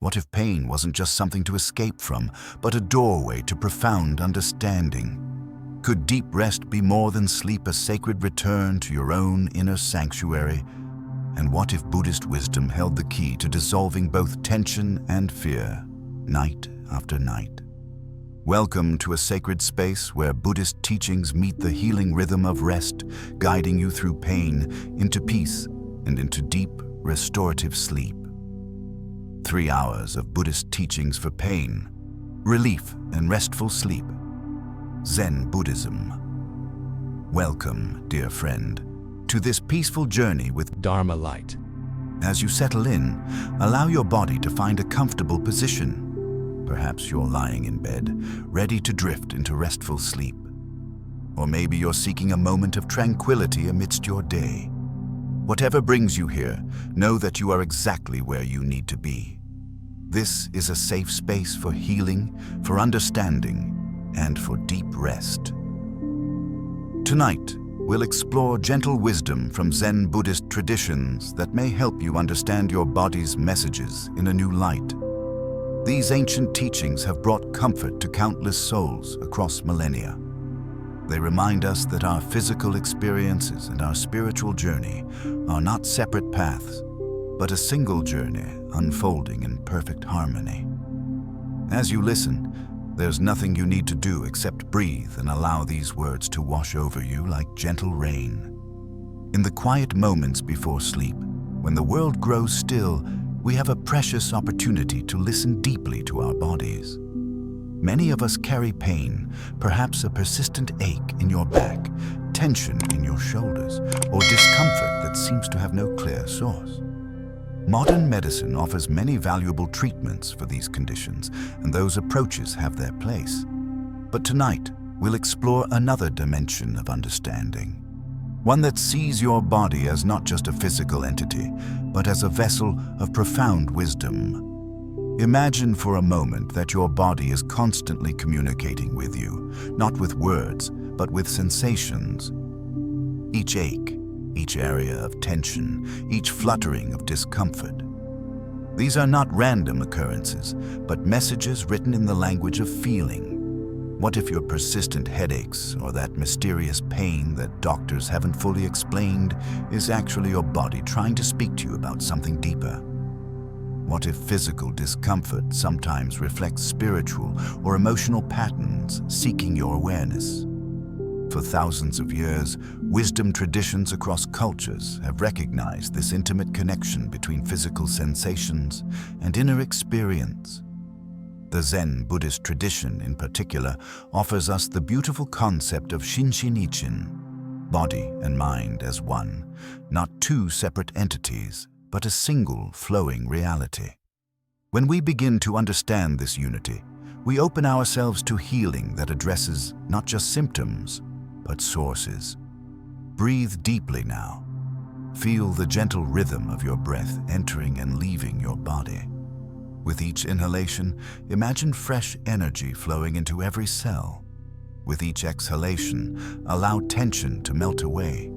What if pain wasn't just something to escape from, but a doorway to profound understanding? Could deep rest be more than sleep, a sacred return to your own inner sanctuary? And what if Buddhist wisdom held the key to dissolving both tension and fear, night after night? Welcome to a sacred space where Buddhist teachings meet the healing rhythm of rest, guiding you through pain, into peace, and into deep, restorative sleep. 3 hours of Buddhist teachings for pain, relief, and restful sleep. Zen Buddhism. Welcome, dear friend, to this peaceful journey with Dharma Light. As you settle in, allow your body to find a comfortable position. Perhaps you're lying in bed, ready to drift into restful sleep. Or maybe you're seeking a moment of tranquility amidst your day. Whatever brings you here, know that you are exactly where you need to be. This is a safe space for healing, for understanding, and for deep rest. Tonight, we'll explore gentle wisdom from Zen Buddhist traditions that may help you understand your body's messages in a new light. These ancient teachings have brought comfort to countless souls across millennia. They remind us that our physical experiences and our spiritual journey are not separate paths, but a single journey unfolding in perfect harmony. As you listen, there's nothing you need to do except breathe and allow these words to wash over you like gentle rain. In the quiet moments before sleep, when the world grows still, we have a precious opportunity to listen deeply to our bodies. Many of us carry pain, perhaps a persistent ache in your back, tension in your shoulders, or discomfort that seems to have no clear source. Modern medicine offers many valuable treatments for these conditions, and those approaches have their place. But tonight, we'll explore another dimension of understanding, one that sees your body as not just a physical entity, but as a vessel of profound wisdom. Imagine for a moment that your body is constantly communicating with you, not with words, but with sensations. Each ache, each area of tension, each fluttering of discomfort. These are not random occurrences, but messages written in the language of feeling. What if your persistent headaches or that mysterious pain that doctors haven't fully explained is actually your body trying to speak to you about something deeper? What if physical discomfort sometimes reflects spiritual or emotional patterns seeking your awareness? For thousands of years, wisdom traditions across cultures have recognized this intimate connection between physical sensations and inner experience. The Zen Buddhist tradition, in particular, offers us the beautiful concept of Shinshin-Ichin, body and mind as one, not two separate entities, but a single flowing reality. When we begin to understand this unity, we open ourselves to healing that addresses not just symptoms, but sources. Breathe deeply now. Feel the gentle rhythm of your breath entering and leaving your body. With each inhalation, imagine fresh energy flowing into every cell. With each exhalation, allow tension to melt away.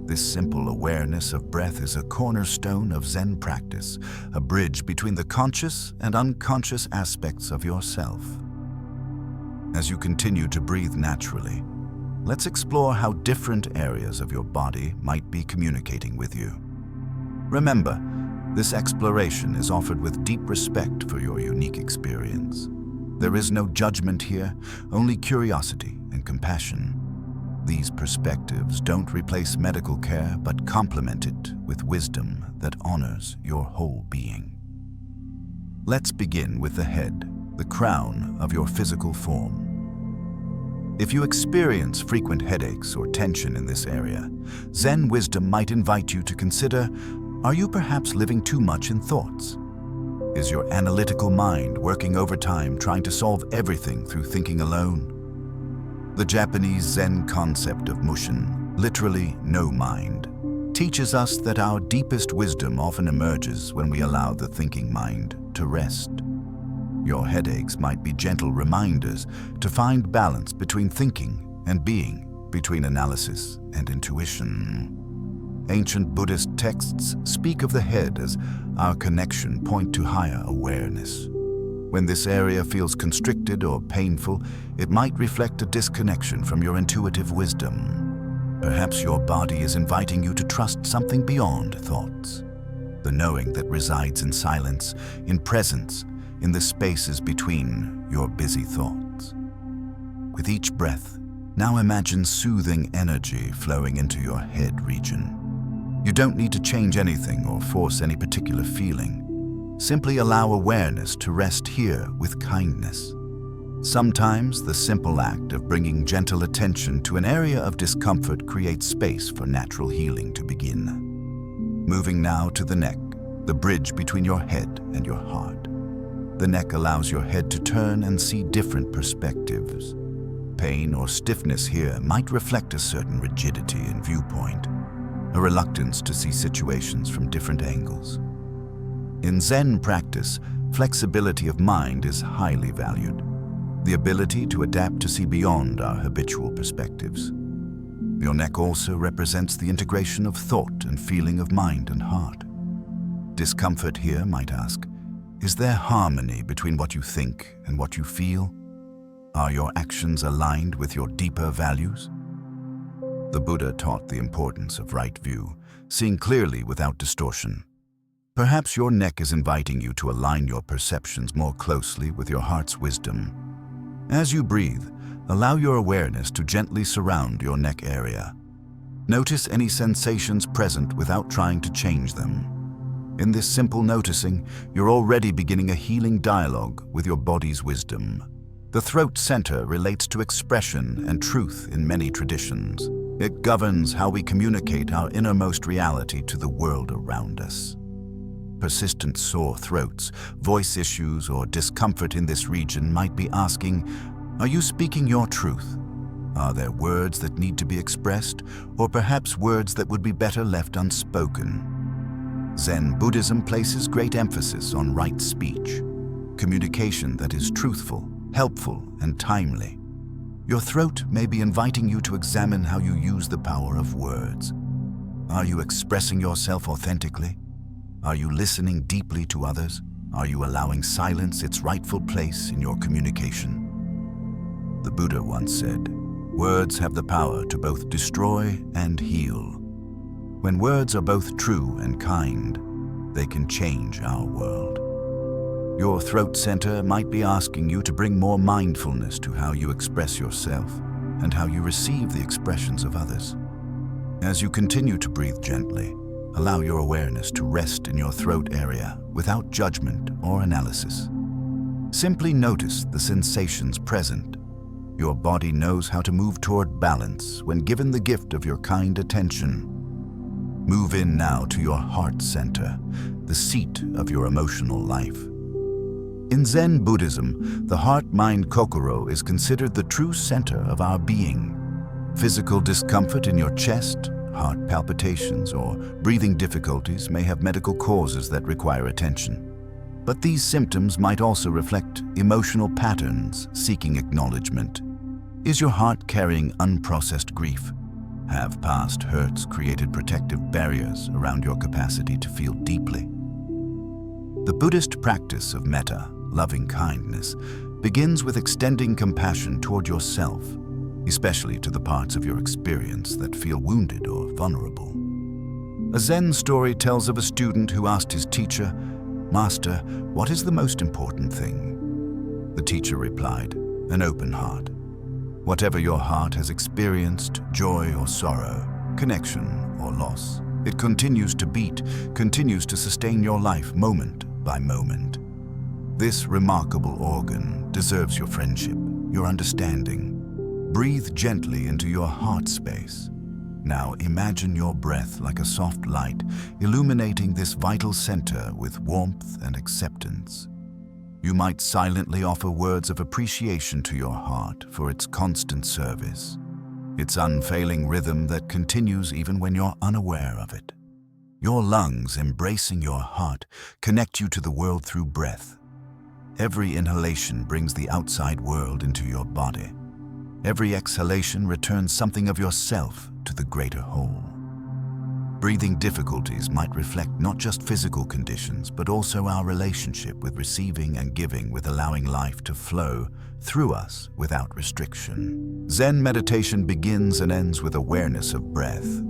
This simple awareness of breath is a cornerstone of Zen practice, a bridge between the conscious and unconscious aspects of yourself. As you continue to breathe naturally, let's explore how different areas of your body might be communicating with you. Remember, this exploration is offered with deep respect for your unique experience. There is no judgment here, only curiosity and compassion. These perspectives don't replace medical care, but complement it with wisdom that honors your whole being. Let's begin with the head, the crown of your physical form. If you experience frequent headaches or tension in this area, Zen wisdom might invite you to consider, are you perhaps living too much in thoughts? Is your analytical mind working overtime trying to solve everything through thinking alone? The Japanese Zen concept of mushin, literally no mind, teaches us that our deepest wisdom often emerges when we allow the thinking mind to rest. Your headaches might be gentle reminders to find balance between thinking and being, between analysis and intuition. Ancient Buddhist texts speak of the head as our connection point to higher awareness. When this area feels constricted or painful, it might reflect a disconnection from your intuitive wisdom. Perhaps your body is inviting you to trust something beyond thoughts. The knowing that resides in silence, in presence, in the spaces between your busy thoughts. With each breath, now imagine soothing energy flowing into your head region. You don't need to change anything or force any particular feeling. Simply allow awareness to rest here with kindness. Sometimes the simple act of bringing gentle attention to an area of discomfort creates space for natural healing to begin. Moving now to the neck, the bridge between your head and your heart. The neck allows your head to turn and see different perspectives. Pain or stiffness here might reflect a certain rigidity in viewpoint, a reluctance to see situations from different angles. In Zen practice, flexibility of mind is highly valued, the ability to adapt to see beyond our habitual perspectives. Your neck also represents the integration of thought and feeling of mind and heart. Discomfort here might ask, is there harmony between what you think and what you feel? Are your actions aligned with your deeper values? The Buddha taught the importance of right view, seeing clearly without distortion. Perhaps your neck is inviting you to align your perceptions more closely with your heart's wisdom. As you breathe, allow your awareness to gently surround your neck area. Notice any sensations present without trying to change them. In this simple noticing, you're already beginning a healing dialogue with your body's wisdom. The throat center relates to expression and truth in many traditions. It governs how we communicate our innermost reality to the world around us. Persistent sore throats, voice issues, or discomfort in this region might be asking, are you speaking your truth? Are there words that need to be expressed, or perhaps words that would be better left unspoken? Zen Buddhism places great emphasis on right speech, communication that is truthful, helpful, and timely. Your throat may be inviting you to examine how you use the power of words. Are you expressing yourself authentically? Are you listening deeply to others? Are you allowing silence its rightful place in your communication? The Buddha once said, words have the power to both destroy and heal. When words are both true and kind, they can change our world. Your throat center might be asking you to bring more mindfulness to how you express yourself and how you receive the expressions of others. As you continue to breathe gently, allow your awareness to rest in your throat area without judgment or analysis. Simply notice the sensations present. Your body knows how to move toward balance when given the gift of your kind attention. Move in now to your heart center, the seat of your emotional life. In Zen Buddhism, the heart-mind kokoro is considered the true center of our being. Physical discomfort in your chest, heart palpitations, or breathing difficulties may have medical causes that require attention. But these symptoms might also reflect emotional patterns seeking acknowledgement. Is your heart carrying unprocessed grief? Have past hurts created protective barriers around your capacity to feel deeply? The Buddhist practice of metta, loving kindness, begins with extending compassion toward yourself, especially to the parts of your experience that feel wounded or vulnerable. A Zen story tells of a student who asked his teacher, "Master, what is the most important thing?" The teacher replied, "An open heart. Whatever your heart has experienced, joy or sorrow, connection or loss, it continues to beat, continues to sustain your life moment by moment. This remarkable organ deserves your friendship, your understanding. Breathe gently into your heart space. Now imagine your breath like a soft light, illuminating this vital center with warmth and acceptance. You might silently offer words of appreciation to your heart for its constant service, its unfailing rhythm that continues even when you're unaware of it. Your lungs, embracing your heart, connect you to the world through breath. Every inhalation brings the outside world into your body. Every exhalation returns something of yourself to the greater whole. Breathing difficulties might reflect not just physical conditions, but also our relationship with receiving and giving, with allowing life to flow through us without restriction. Zen meditation begins and ends with awareness of breath.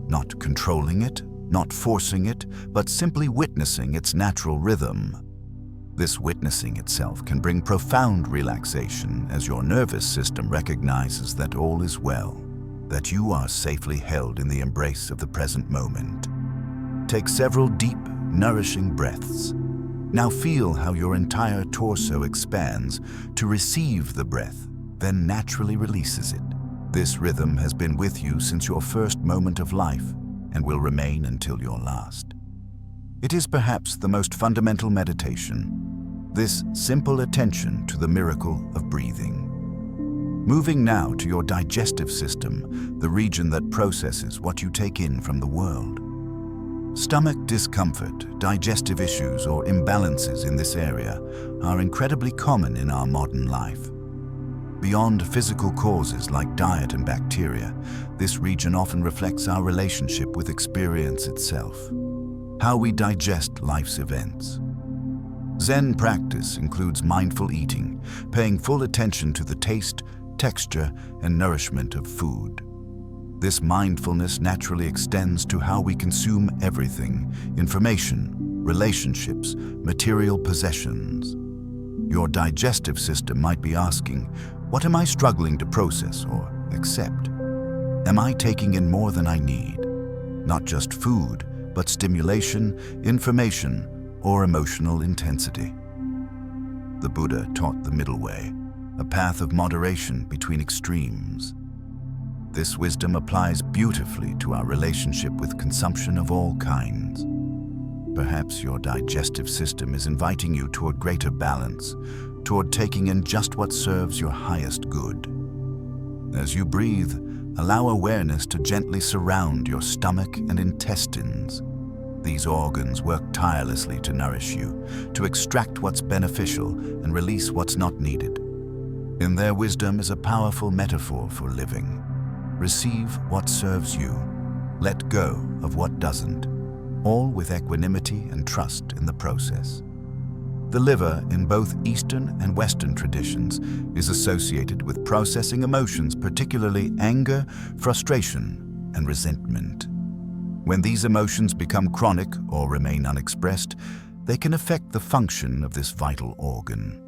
Not controlling it, not forcing it, but simply witnessing its natural rhythm. This witnessing itself can bring profound relaxation as your nervous system recognizes that all is well, that you are safely held in the embrace of the present moment. Take several deep, nourishing breaths. Now feel how your entire torso expands to receive the breath, then naturally releases it. This rhythm has been with you since your first moment of life and will remain until your last. It is perhaps the most fundamental meditation, this simple attention to the miracle of breathing. Moving now to your digestive system, the region that processes what you take in from the world. Stomach discomfort, digestive issues, or imbalances in this area are incredibly common in our modern life. Beyond physical causes like diet and bacteria, this region often reflects our relationship with experience itself, how we digest life's events. Zen practice includes mindful eating, paying full attention to the taste, texture, and nourishment of food. This mindfulness naturally extends to how we consume everything: information, relationships, material possessions. Your digestive system might be asking, what am I struggling to process or accept? Am I taking in more than I need? Not just food, but stimulation, information, or emotional intensity. The Buddha taught the middle way, a path of moderation between extremes. This wisdom applies beautifully to our relationship with consumption of all kinds. Perhaps your digestive system is inviting you toward greater balance, toward taking in just what serves your highest good. As you breathe, allow awareness to gently surround your stomach and intestines. These organs work tirelessly to nourish you, to extract what's beneficial and release what's not needed. In their wisdom is a powerful metaphor for living. Receive what serves you. Let go of what doesn't, all with equanimity and trust in the process. The liver, in both Eastern and Western traditions, is associated with processing emotions, particularly anger, frustration, and resentment. When these emotions become chronic or remain unexpressed, they can affect the function of this vital organ.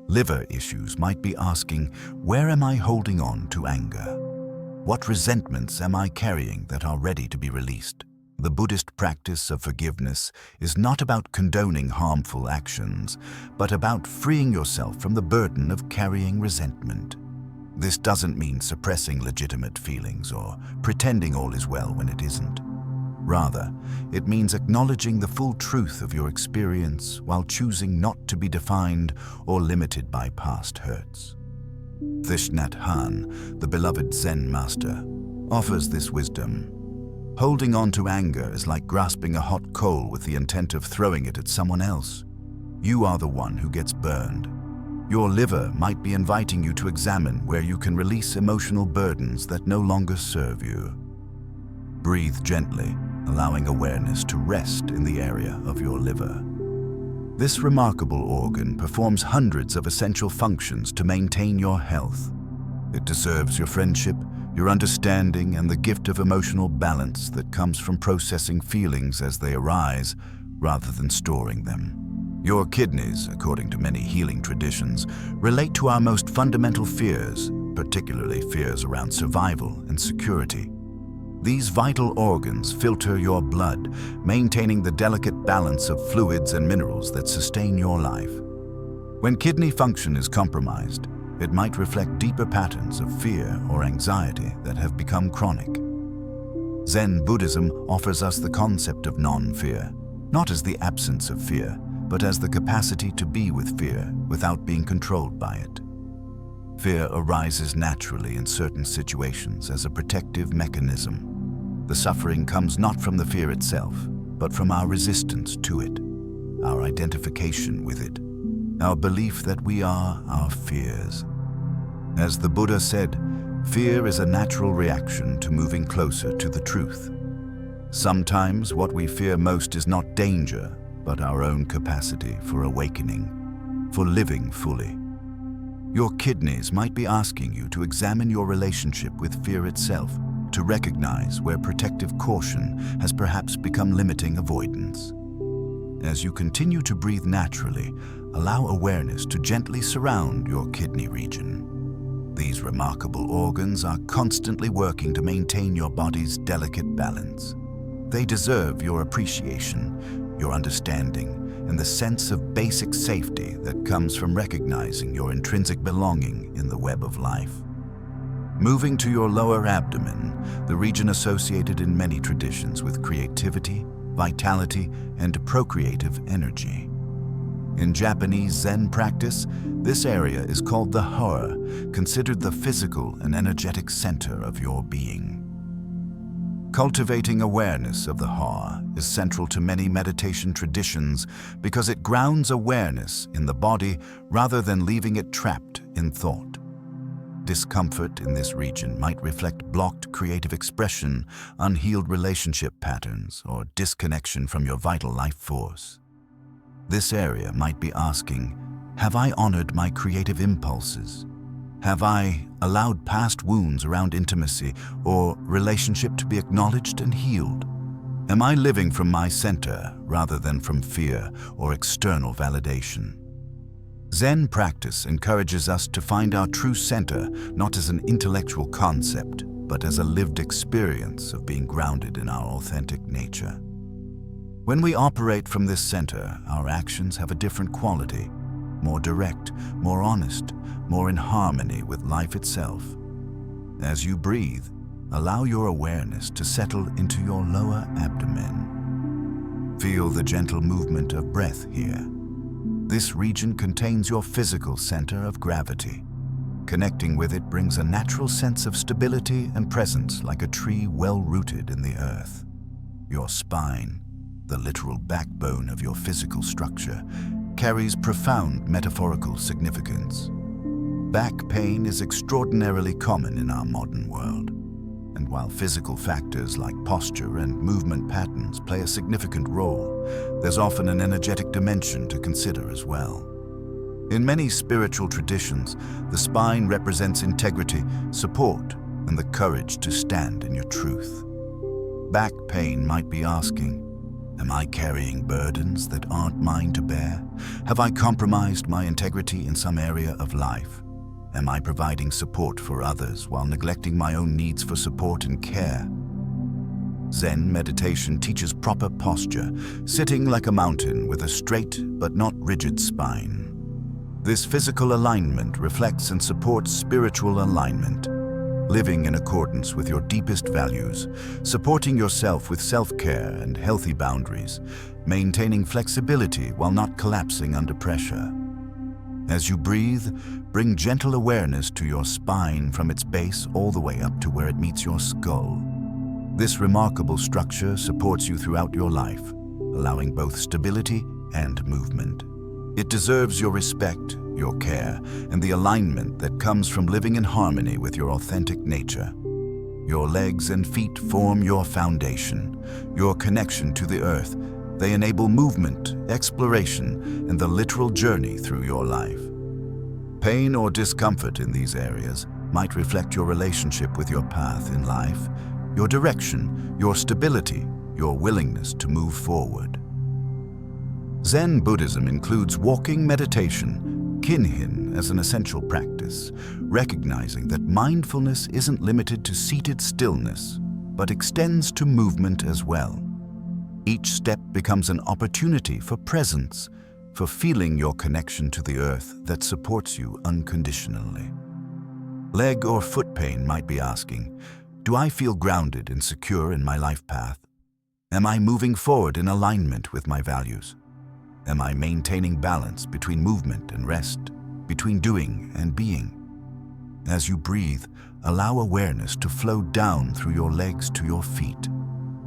Liver issues might be asking, where am I holding on to anger? What resentments am I carrying that are ready to be released? The Buddhist practice of forgiveness is not about condoning harmful actions, but about freeing yourself from the burden of carrying resentment. This doesn't mean suppressing legitimate feelings or pretending all is well when it isn't. Rather, it means acknowledging the full truth of your experience while choosing not to be defined or limited by past hurts. Thich Nhat Hanh, the beloved Zen master, offers this wisdom. Holding on to anger is like grasping a hot coal with the intent of throwing it at someone else. You are the one who gets burned. Your liver might be inviting you to examine where you can release emotional burdens that no longer serve you. Breathe gently, allowing awareness to rest in the area of your liver. This remarkable organ performs hundreds of essential functions to maintain your health. It deserves your friendship, your understanding, and the gift of emotional balance that comes from processing feelings as they arise, rather than storing them. Your kidneys, according to many healing traditions, relate to our most fundamental fears, particularly fears around survival and security. These vital organs filter your blood, maintaining the delicate balance of fluids and minerals that sustain your life. When kidney function is compromised, it might reflect deeper patterns of fear or anxiety that have become chronic. Zen Buddhism offers us the concept of non-fear, not as the absence of fear, but as the capacity to be with fear without being controlled by it. Fear arises naturally in certain situations as a protective mechanism. The suffering comes not from the fear itself, but from our resistance to it, our identification with it, our belief that we are our fears. As the Buddha said, fear is a natural reaction to moving closer to the truth. Sometimes what we fear most is not danger, but our own capacity for awakening, for living fully. Your kidneys might be asking you to examine your relationship with fear itself, to recognize where protective caution has perhaps become limiting avoidance. As you continue to breathe naturally, allow awareness to gently surround your kidney region. These remarkable organs are constantly working to maintain your body's delicate balance. They deserve your appreciation, your understanding, and the sense of basic safety that comes from recognizing your intrinsic belonging in the web of life. Moving to your lower abdomen, the region associated in many traditions with creativity, vitality, and procreative energy. In Japanese Zen practice, this area is called the hara, considered the physical and energetic center of your being. Cultivating awareness of the hara is central to many meditation traditions because it grounds awareness in the body rather than leaving it trapped in thought. Discomfort in this region might reflect blocked creative expression, unhealed relationship patterns, or disconnection from your vital life force. This area might be asking, have I honored my creative impulses? Have I allowed past wounds around intimacy or relationship to be acknowledged and healed? Am I living from my center rather than from fear or external validation? Zen practice encourages us to find our true center not as an intellectual concept, but as a lived experience of being grounded in our authentic nature. When we operate from this center, our actions have a different quality, more direct, more honest, more in harmony with life itself. As you breathe, allow your awareness to settle into your lower abdomen. Feel the gentle movement of breath here. This region contains your physical center of gravity. Connecting with it brings a natural sense of stability and presence like a tree well-rooted in the earth. Your spine, the literal backbone of your physical structure, carries profound metaphorical significance. Back pain is extraordinarily common in our modern world. And while physical factors like posture and movement patterns play a significant role, there's often an energetic dimension to consider as well. In many spiritual traditions, the spine represents integrity, support, and the courage to stand in your truth. Back pain might be asking, am I carrying burdens that aren't mine to bear? Have I compromised my integrity in some area of life? Am I providing support for others while neglecting my own needs for support and care? Zen meditation teaches proper posture, sitting like a mountain with a straight but not rigid spine. This physical alignment reflects and supports spiritual alignment, living in accordance with your deepest values, supporting yourself with self-care and healthy boundaries, maintaining flexibility while not collapsing under pressure. As you breathe, bring gentle awareness to your spine from its base all the way up to where it meets your skull. This remarkable structure supports you throughout your life, allowing both stability and movement. It deserves your respect, your care, and the alignment that comes from living in harmony with your authentic nature. Your legs and feet form your foundation, your connection to the earth. They enable movement, exploration, and the literal journey through your life. Pain or discomfort in these areas might reflect your relationship with your path in life, your direction, your stability, your willingness to move forward. Zen Buddhism includes walking meditation, kinhin, as an essential practice, recognizing that mindfulness isn't limited to seated stillness, but extends to movement as well. Each step becomes an opportunity for presence, for feeling your connection to the earth that supports you unconditionally. Leg or foot pain might be asking, do I feel grounded and secure in my life path? Am I moving forward in alignment with my values? Am I maintaining balance between movement and rest, between doing and being? As you breathe, allow awareness to flow down through your legs to your feet.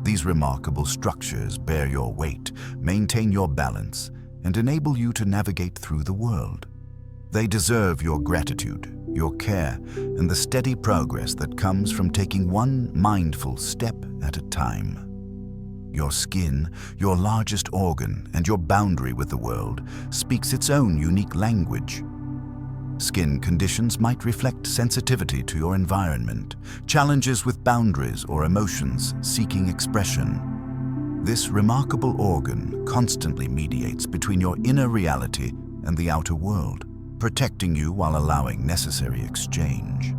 These remarkable structures bear your weight, maintain your balance, and enable you to navigate through the world. They deserve your gratitude, your care, and the steady progress that comes from taking one mindful step at a time. your skin, your largest organ, and your boundary with the world, speaks its own unique language. Skin conditions might reflect sensitivity to your environment, challenges with boundaries or emotions seeking expression. This remarkable organ constantly mediates between your inner reality and the outer world, protecting you while allowing necessary exchange.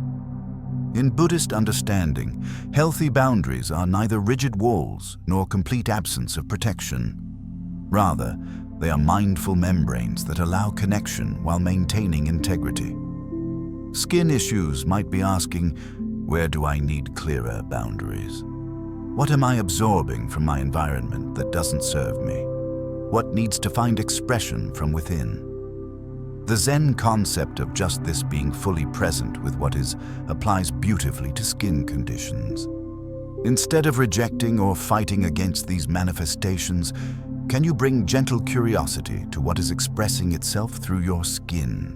In Buddhist understanding, healthy boundaries are neither rigid walls nor complete absence of protection. Rather, they are mindful membranes that allow connection while maintaining integrity. Skin issues might be asking, where do I need clearer boundaries? What am I absorbing from my environment that doesn't serve me? What needs to find expression from within? The Zen concept of just this being fully present with what is applies beautifully to skin conditions. Instead of rejecting or fighting against these manifestations, can you bring gentle curiosity to what is expressing itself through your skin?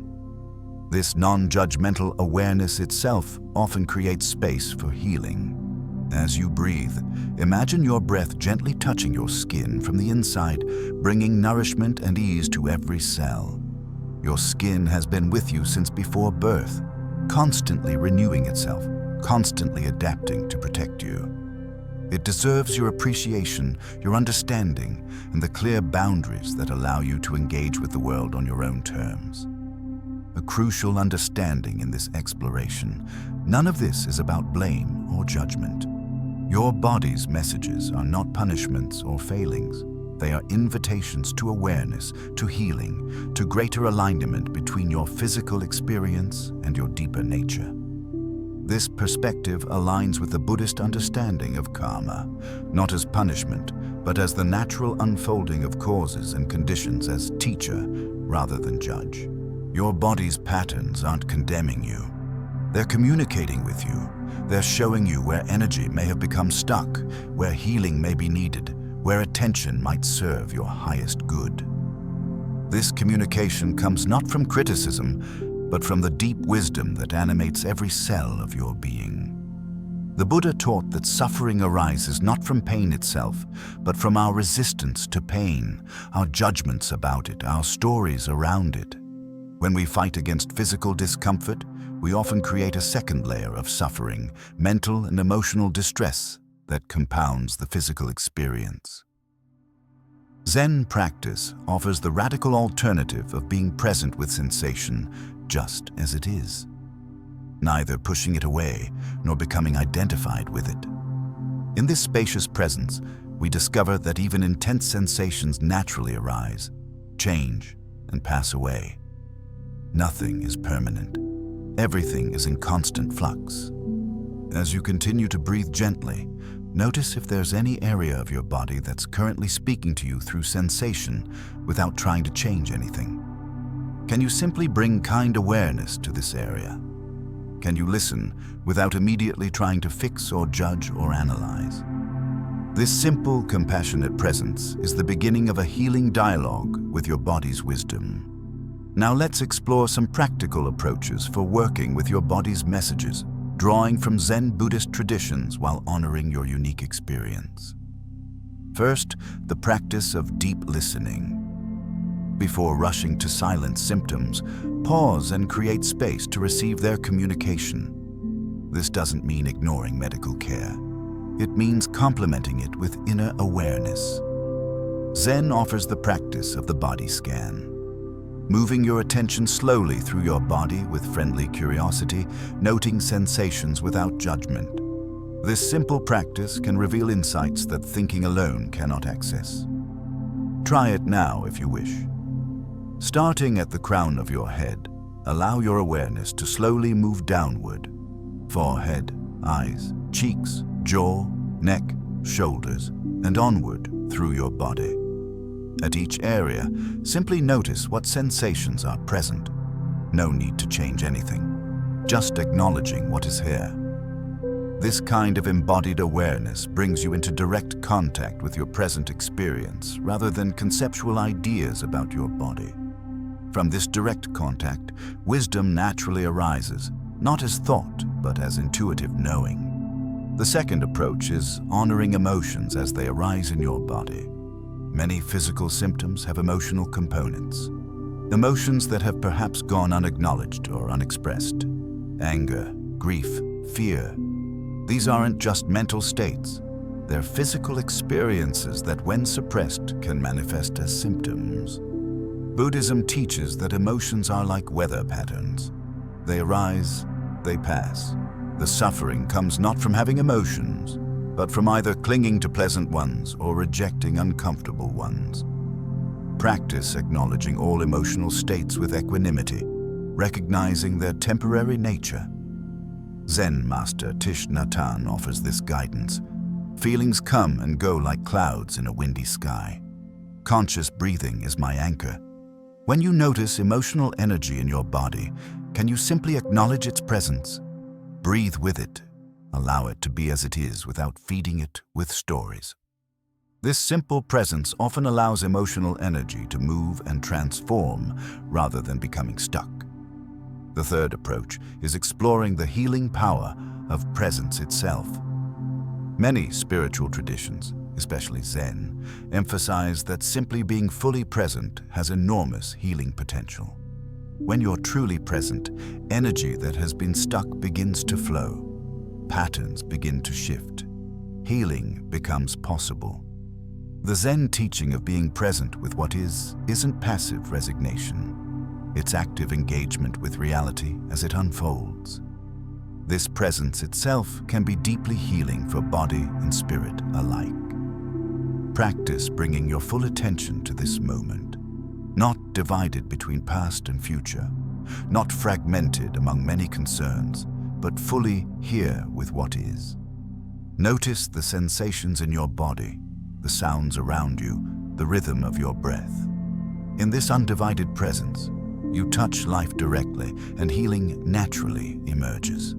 This non-judgmental awareness itself often creates space for healing. As you breathe, imagine your breath gently touching your skin from the inside, bringing nourishment and ease to every cell. Your skin has been with you since before birth, constantly renewing itself, constantly adapting to protect you. It deserves your appreciation, your understanding, and the clear boundaries that allow you to engage with the world on your own terms. A crucial understanding in this exploration: none of this is about blame or judgment. Your body's messages are not punishments or failings. They are invitations to awareness, to healing, to greater alignment between your physical experience and your deeper nature. This perspective aligns with the Buddhist understanding of karma, not as punishment, but as the natural unfolding of causes and conditions, as teacher rather than judge. Your body's patterns aren't condemning you. They're communicating with you. They're showing you where energy may have become stuck, where healing may be needed, where attention might serve your highest good. This communication comes not from criticism, but from the deep wisdom that animates every cell of your being. The Buddha taught that suffering arises not from pain itself, but from our resistance to pain, our judgments about it, our stories around it. When we fight against physical discomfort, we often create a second layer of suffering, mental and emotional distress that compounds the physical experience. Zen practice offers the radical alternative of being present with sensation just as it is, neither pushing it away nor becoming identified with it. In this spacious presence, we discover that even intense sensations naturally arise, change, and pass away. Nothing is permanent. Everything is in constant flux. As you continue to breathe gently, notice if there's any area of your body that's currently speaking to you through sensation without trying to change anything. Can you simply bring kind awareness to this area? Can you listen without immediately trying to fix or judge or analyze? This simple, compassionate presence is the beginning of a healing dialogue with your body's wisdom. Now let's explore some practical approaches for working with your body's messages, drawing from Zen Buddhist traditions while honoring your unique experience. First, the practice of deep listening. Before rushing to silence symptoms, pause and create space to receive their communication. This doesn't mean ignoring medical care. It means complementing it with inner awareness. Zen offers the practice of the body scan. Moving your attention slowly through your body with friendly curiosity, noting sensations without judgment. This simple practice can reveal insights that thinking alone cannot access. Try it now if you wish. Starting at the crown of your head, allow your awareness to slowly move downward. Forehead, eyes, cheeks, jaw, neck, shoulders, and onward through your body. At each area, simply notice what sensations are present. No need to change anything, just acknowledging what is here. This kind of embodied awareness brings you into direct contact with your present experience rather than conceptual ideas about your body. From this direct contact, wisdom naturally arises, not as thought, but as intuitive knowing. The second approach is honoring emotions as they arise in your body. Many physical symptoms have emotional components. Emotions that have perhaps gone unacknowledged or unexpressed. Anger, grief, fear. These aren't just mental states. They're physical experiences that, when suppressed, can manifest as symptoms. Buddhism teaches that emotions are like weather patterns. They arise, they pass. The suffering comes not from having emotions, but from either clinging to pleasant ones or rejecting uncomfortable ones. Practice acknowledging all emotional states with equanimity, recognizing their temporary nature. Zen master Thich Nhat Hanh offers this guidance. Feelings come and go like clouds in a windy sky. Conscious breathing is my anchor. When you notice emotional energy in your body, can you simply acknowledge its presence? Breathe with it. Allow it to be as it is without feeding it with stories. This simple presence often allows emotional energy to move and transform rather than becoming stuck. The third approach is exploring the healing power of presence itself. Many spiritual traditions, especially Zen, emphasize that simply being fully present has enormous healing potential. When you're truly present, energy that has been stuck begins to flow. Patterns begin to shift. Healing becomes possible. The Zen teaching of being present with what is isn't passive resignation. It's active engagement with reality as it unfolds. This presence itself can be deeply healing for body and spirit alike. Practice bringing your full attention to this moment, not divided between past and future, not fragmented among many concerns, but fully here with what is. Notice the sensations in your body, the sounds around you, the rhythm of your breath. In this undivided presence, you touch life directly and healing naturally emerges.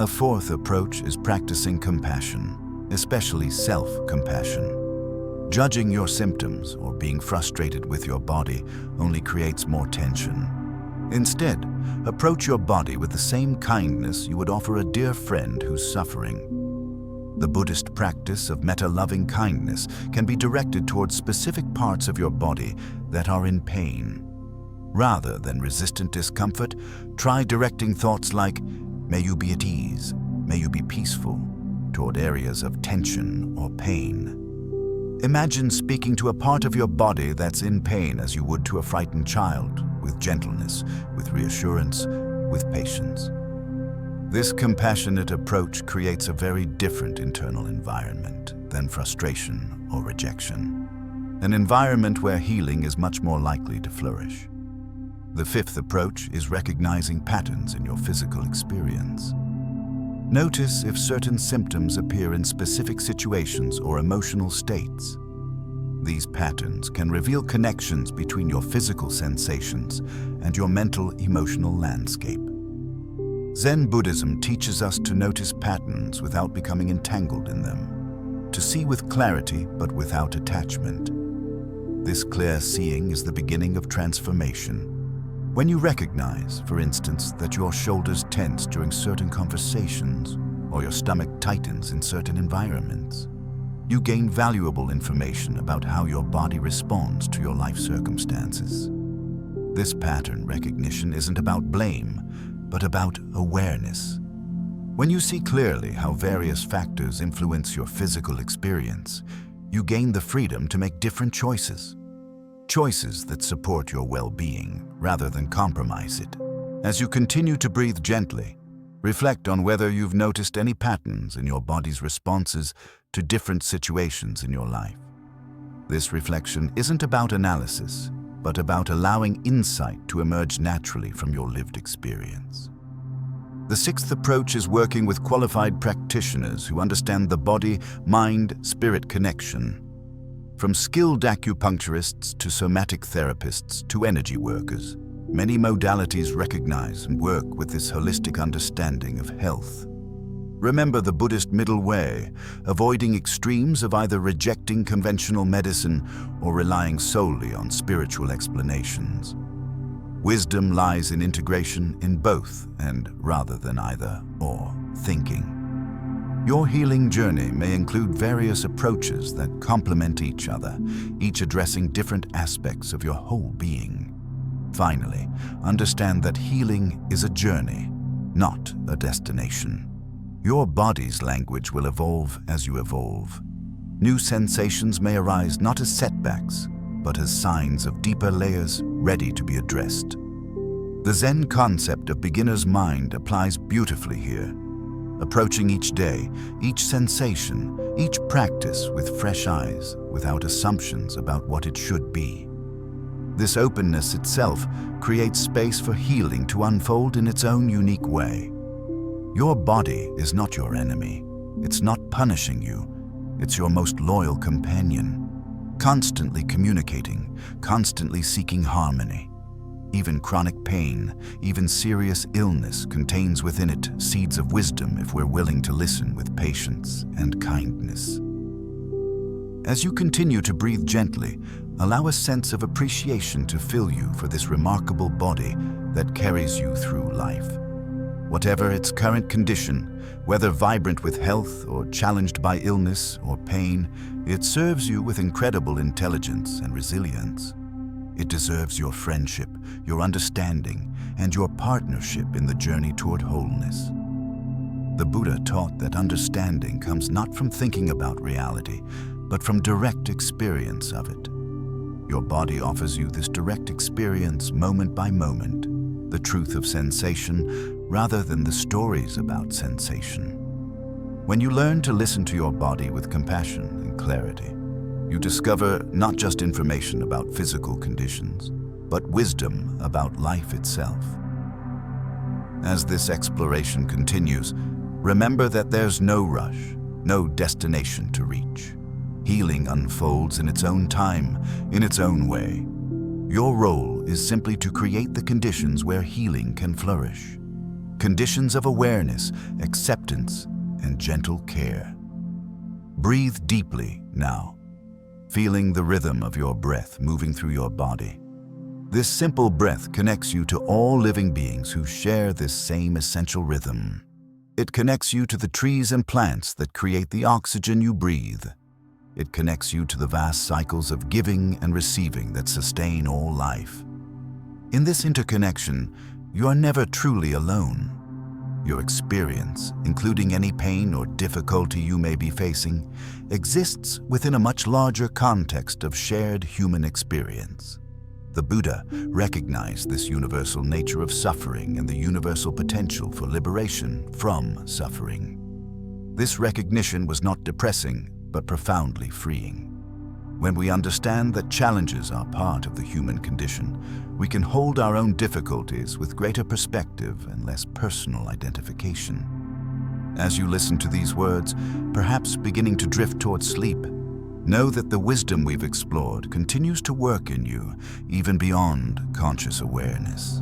A fourth approach is practicing compassion, especially self-compassion. Judging your symptoms or being frustrated with your body only creates more tension. Instead, approach your body with the same kindness you would offer a dear friend who's suffering. The Buddhist practice of metta-loving kindness can be directed towards specific parts of your body that are in pain. Rather than resistant discomfort, try directing thoughts like, "May you be at ease, may you be peaceful," toward areas of tension or pain. Imagine speaking to a part of your body that's in pain as you would to a frightened child, with gentleness, with reassurance, with patience. This compassionate approach creates a very different internal environment than frustration or rejection, an environment where healing is much more likely to flourish. The fifth approach is recognizing patterns in your physical experience. Notice if certain symptoms appear in specific situations or emotional states. These patterns can reveal connections between your physical sensations and your mental, emotional landscape. Zen Buddhism teaches us to notice patterns without becoming entangled in them, to see with clarity but without attachment. This clear seeing is the beginning of transformation. When you recognize, for instance, that your shoulders tense during certain conversations or your stomach tightens in certain environments, you gain valuable information about how your body responds to your life circumstances. This pattern recognition isn't about blame, but about awareness. When you see clearly how various factors influence your physical experience, you gain the freedom to make different choices. Choices that support your well-being rather than compromise it. As you continue to breathe gently, reflect on whether you've noticed any patterns in your body's responses to different situations in your life. This reflection isn't about analysis, but about allowing insight to emerge naturally from your lived experience. The sixth approach is working with qualified practitioners who understand the body-mind-spirit connection. From skilled acupuncturists to somatic therapists to energy workers, many modalities recognize and work with this holistic understanding of health. Remember the Buddhist middle way, avoiding extremes of either rejecting conventional medicine or relying solely on spiritual explanations. Wisdom lies in integration in both and rather than either or thinking. Your healing journey may include various approaches that complement each other, each addressing different aspects of your whole being. Finally, understand that healing is a journey, not a destination. Your body's language will evolve as you evolve. New sensations may arise not as setbacks, but as signs of deeper layers ready to be addressed. The Zen concept of beginner's mind applies beautifully here, approaching each day, each sensation, each practice with fresh eyes, without assumptions about what it should be. This openness itself creates space for healing to unfold in its own unique way. Your body is not your enemy. It's not punishing you. It's your most loyal companion, constantly communicating, constantly seeking harmony. Even chronic pain, even serious illness contains within it seeds of wisdom if we're willing to listen with patience and kindness. As you continue to breathe gently, allow a sense of appreciation to fill you for this remarkable body that carries you through life. Whatever its current condition, whether vibrant with health or challenged by illness or pain, it serves you with incredible intelligence and resilience. It deserves your friendship, your understanding, and your partnership in the journey toward wholeness. The Buddha taught that understanding comes not from thinking about reality, but from direct experience of it. Your body offers you this direct experience moment by moment, the truth of sensation rather than the stories about sensation. When you learn to listen to your body with compassion and clarity, you discover not just information about physical conditions, but wisdom about life itself. As this exploration continues, remember that there's no rush, no destination to reach. Healing unfolds in its own time, in its own way. Your role is simply to create the conditions where healing can flourish. Conditions of awareness, acceptance, and gentle care. Breathe deeply now, feeling the rhythm of your breath moving through your body. This simple breath connects you to all living beings who share this same essential rhythm. It connects you to the trees and plants that create the oxygen you breathe. It connects you to the vast cycles of giving and receiving that sustain all life. In this interconnection, you are never truly alone. Your experience, including any pain or difficulty you may be facing, exists within a much larger context of shared human experience. The Buddha recognized this universal nature of suffering and the universal potential for liberation from suffering. This recognition was not depressing, but profoundly freeing. When we understand that challenges are part of the human condition, we can hold our own difficulties with greater perspective and less personal identification. As you listen to these words, perhaps beginning to drift towards sleep, know that the wisdom we've explored continues to work in you, even beyond conscious awareness.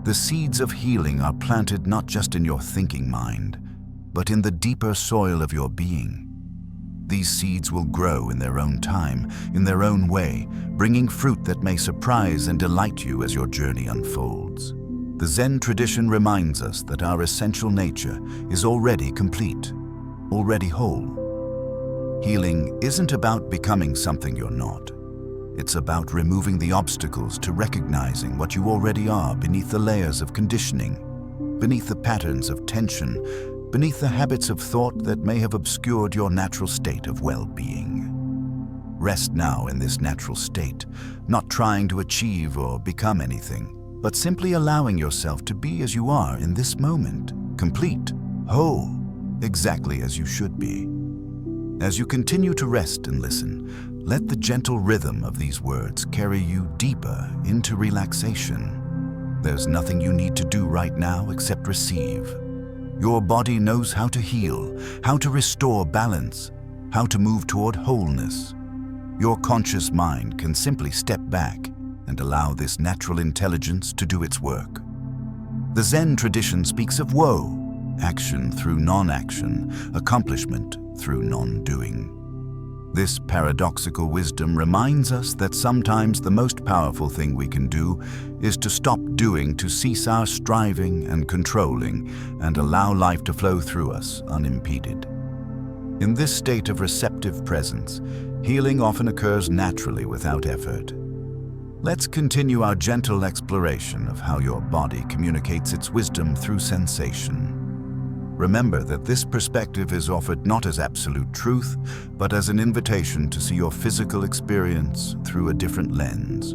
The seeds of healing are planted not just in your thinking mind, but in the deeper soil of your being. These seeds will grow in their own time, in their own way, bringing fruit that may surprise and delight you as your journey unfolds. The Zen tradition reminds us that our essential nature is already complete, already whole. Healing isn't about becoming something you're not. It's about removing the obstacles to recognizing what you already are beneath the layers of conditioning, beneath the patterns of tension, beneath the habits of thought that may have obscured your natural state of well-being. Rest now in this natural state, not trying to achieve or become anything, but simply allowing yourself to be as you are in this moment, complete, whole, exactly as you should be. As you continue to rest and listen, let the gentle rhythm of these words carry you deeper into relaxation. There's nothing you need to do right now except receive. Your body knows how to heal, how to restore balance, how to move toward wholeness. Your conscious mind can simply step back and allow this natural intelligence to do its work. The Zen tradition speaks of wo, action through non-action, accomplishment through non-doing. This paradoxical wisdom reminds us that sometimes the most powerful thing we can do is to stop doing, to cease our striving and controlling, and allow life to flow through us unimpeded. In this state of receptive presence, healing often occurs naturally without effort. Let's continue our gentle exploration of how your body communicates its wisdom through sensation. Remember that this perspective is offered not as absolute truth, but as an invitation to see your physical experience through a different lens,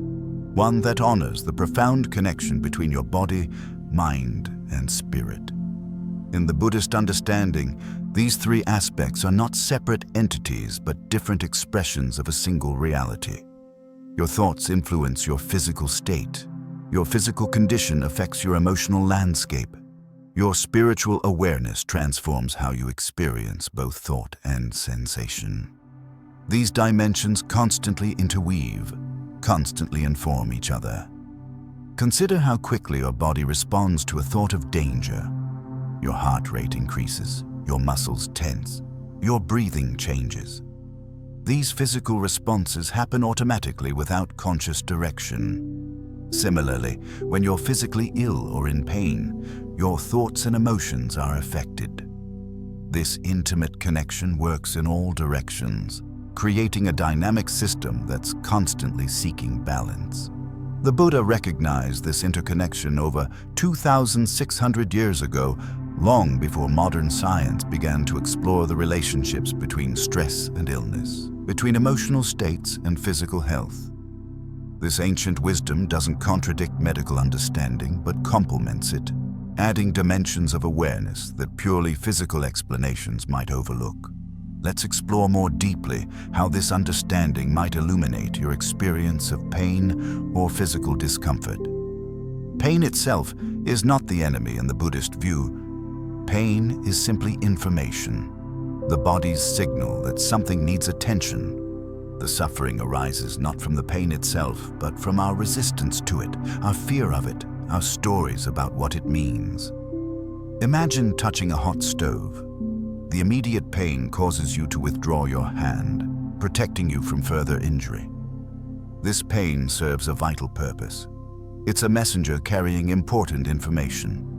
one that honors the profound connection between your body, mind, and spirit. In the Buddhist understanding, these three aspects are not separate entities but different expressions of a single reality. Your thoughts influence your physical state. Your physical condition affects your emotional landscape. Your spiritual awareness transforms how you experience both thought and sensation. These dimensions constantly interweave, constantly inform each other. Consider how quickly your body responds to a thought of danger. Your heart rate increases, your muscles tense, your breathing changes. These physical responses happen automatically without conscious direction. Similarly, when you're physically ill or in pain, your thoughts and emotions are affected. This intimate connection works in all directions, creating a dynamic system that's constantly seeking balance. The Buddha recognized this interconnection over 2,600 years ago, long before modern science began to explore the relationships between stress and illness, between emotional states and physical health. This ancient wisdom doesn't contradict medical understanding, but complements it, adding dimensions of awareness that purely physical explanations might overlook. Let's explore more deeply how this understanding might illuminate your experience of pain or physical discomfort. Pain itself is not the enemy in the Buddhist view. Pain is simply information, the body's signal that something needs attention. The suffering arises not from the pain itself, but from our resistance to it, our fear of it, our stories about what it means. Imagine touching a hot stove. The immediate pain causes you to withdraw your hand, protecting you from further injury. This pain serves a vital purpose. It's a messenger carrying important information.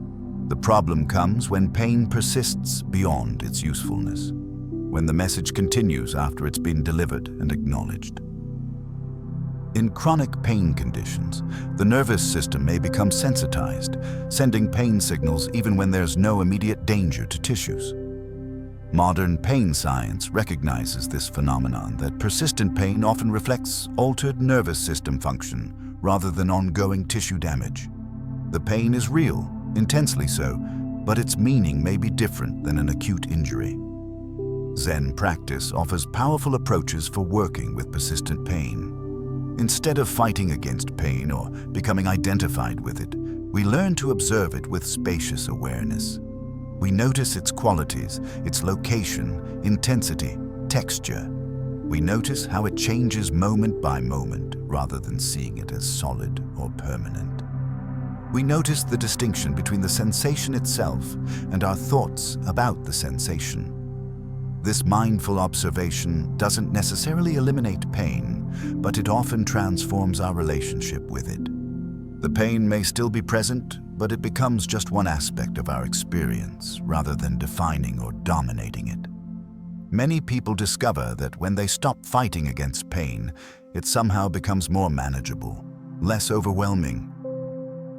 The problem comes when pain persists beyond its usefulness, when the message continues after it's been delivered and acknowledged. In chronic pain conditions, the nervous system may become sensitized, sending pain signals even when there's no immediate danger to tissues. Modern pain science recognizes this phenomenon that persistent pain often reflects altered nervous system function rather than ongoing tissue damage. The pain is real, intensely so, but its meaning may be different than an acute injury. Zen practice offers powerful approaches for working with persistent pain. Instead of fighting against pain or becoming identified with it, we learn to observe it with spacious awareness. We notice its qualities, its location, intensity, texture. We notice how it changes moment by moment rather than seeing it as solid or permanent. We notice the distinction between the sensation itself and our thoughts about the sensation. This mindful observation doesn't necessarily eliminate pain, but it often transforms our relationship with it. The pain may still be present, but it becomes just one aspect of our experience rather than defining or dominating it. Many people discover that when they stop fighting against pain, it somehow becomes more manageable, less overwhelming.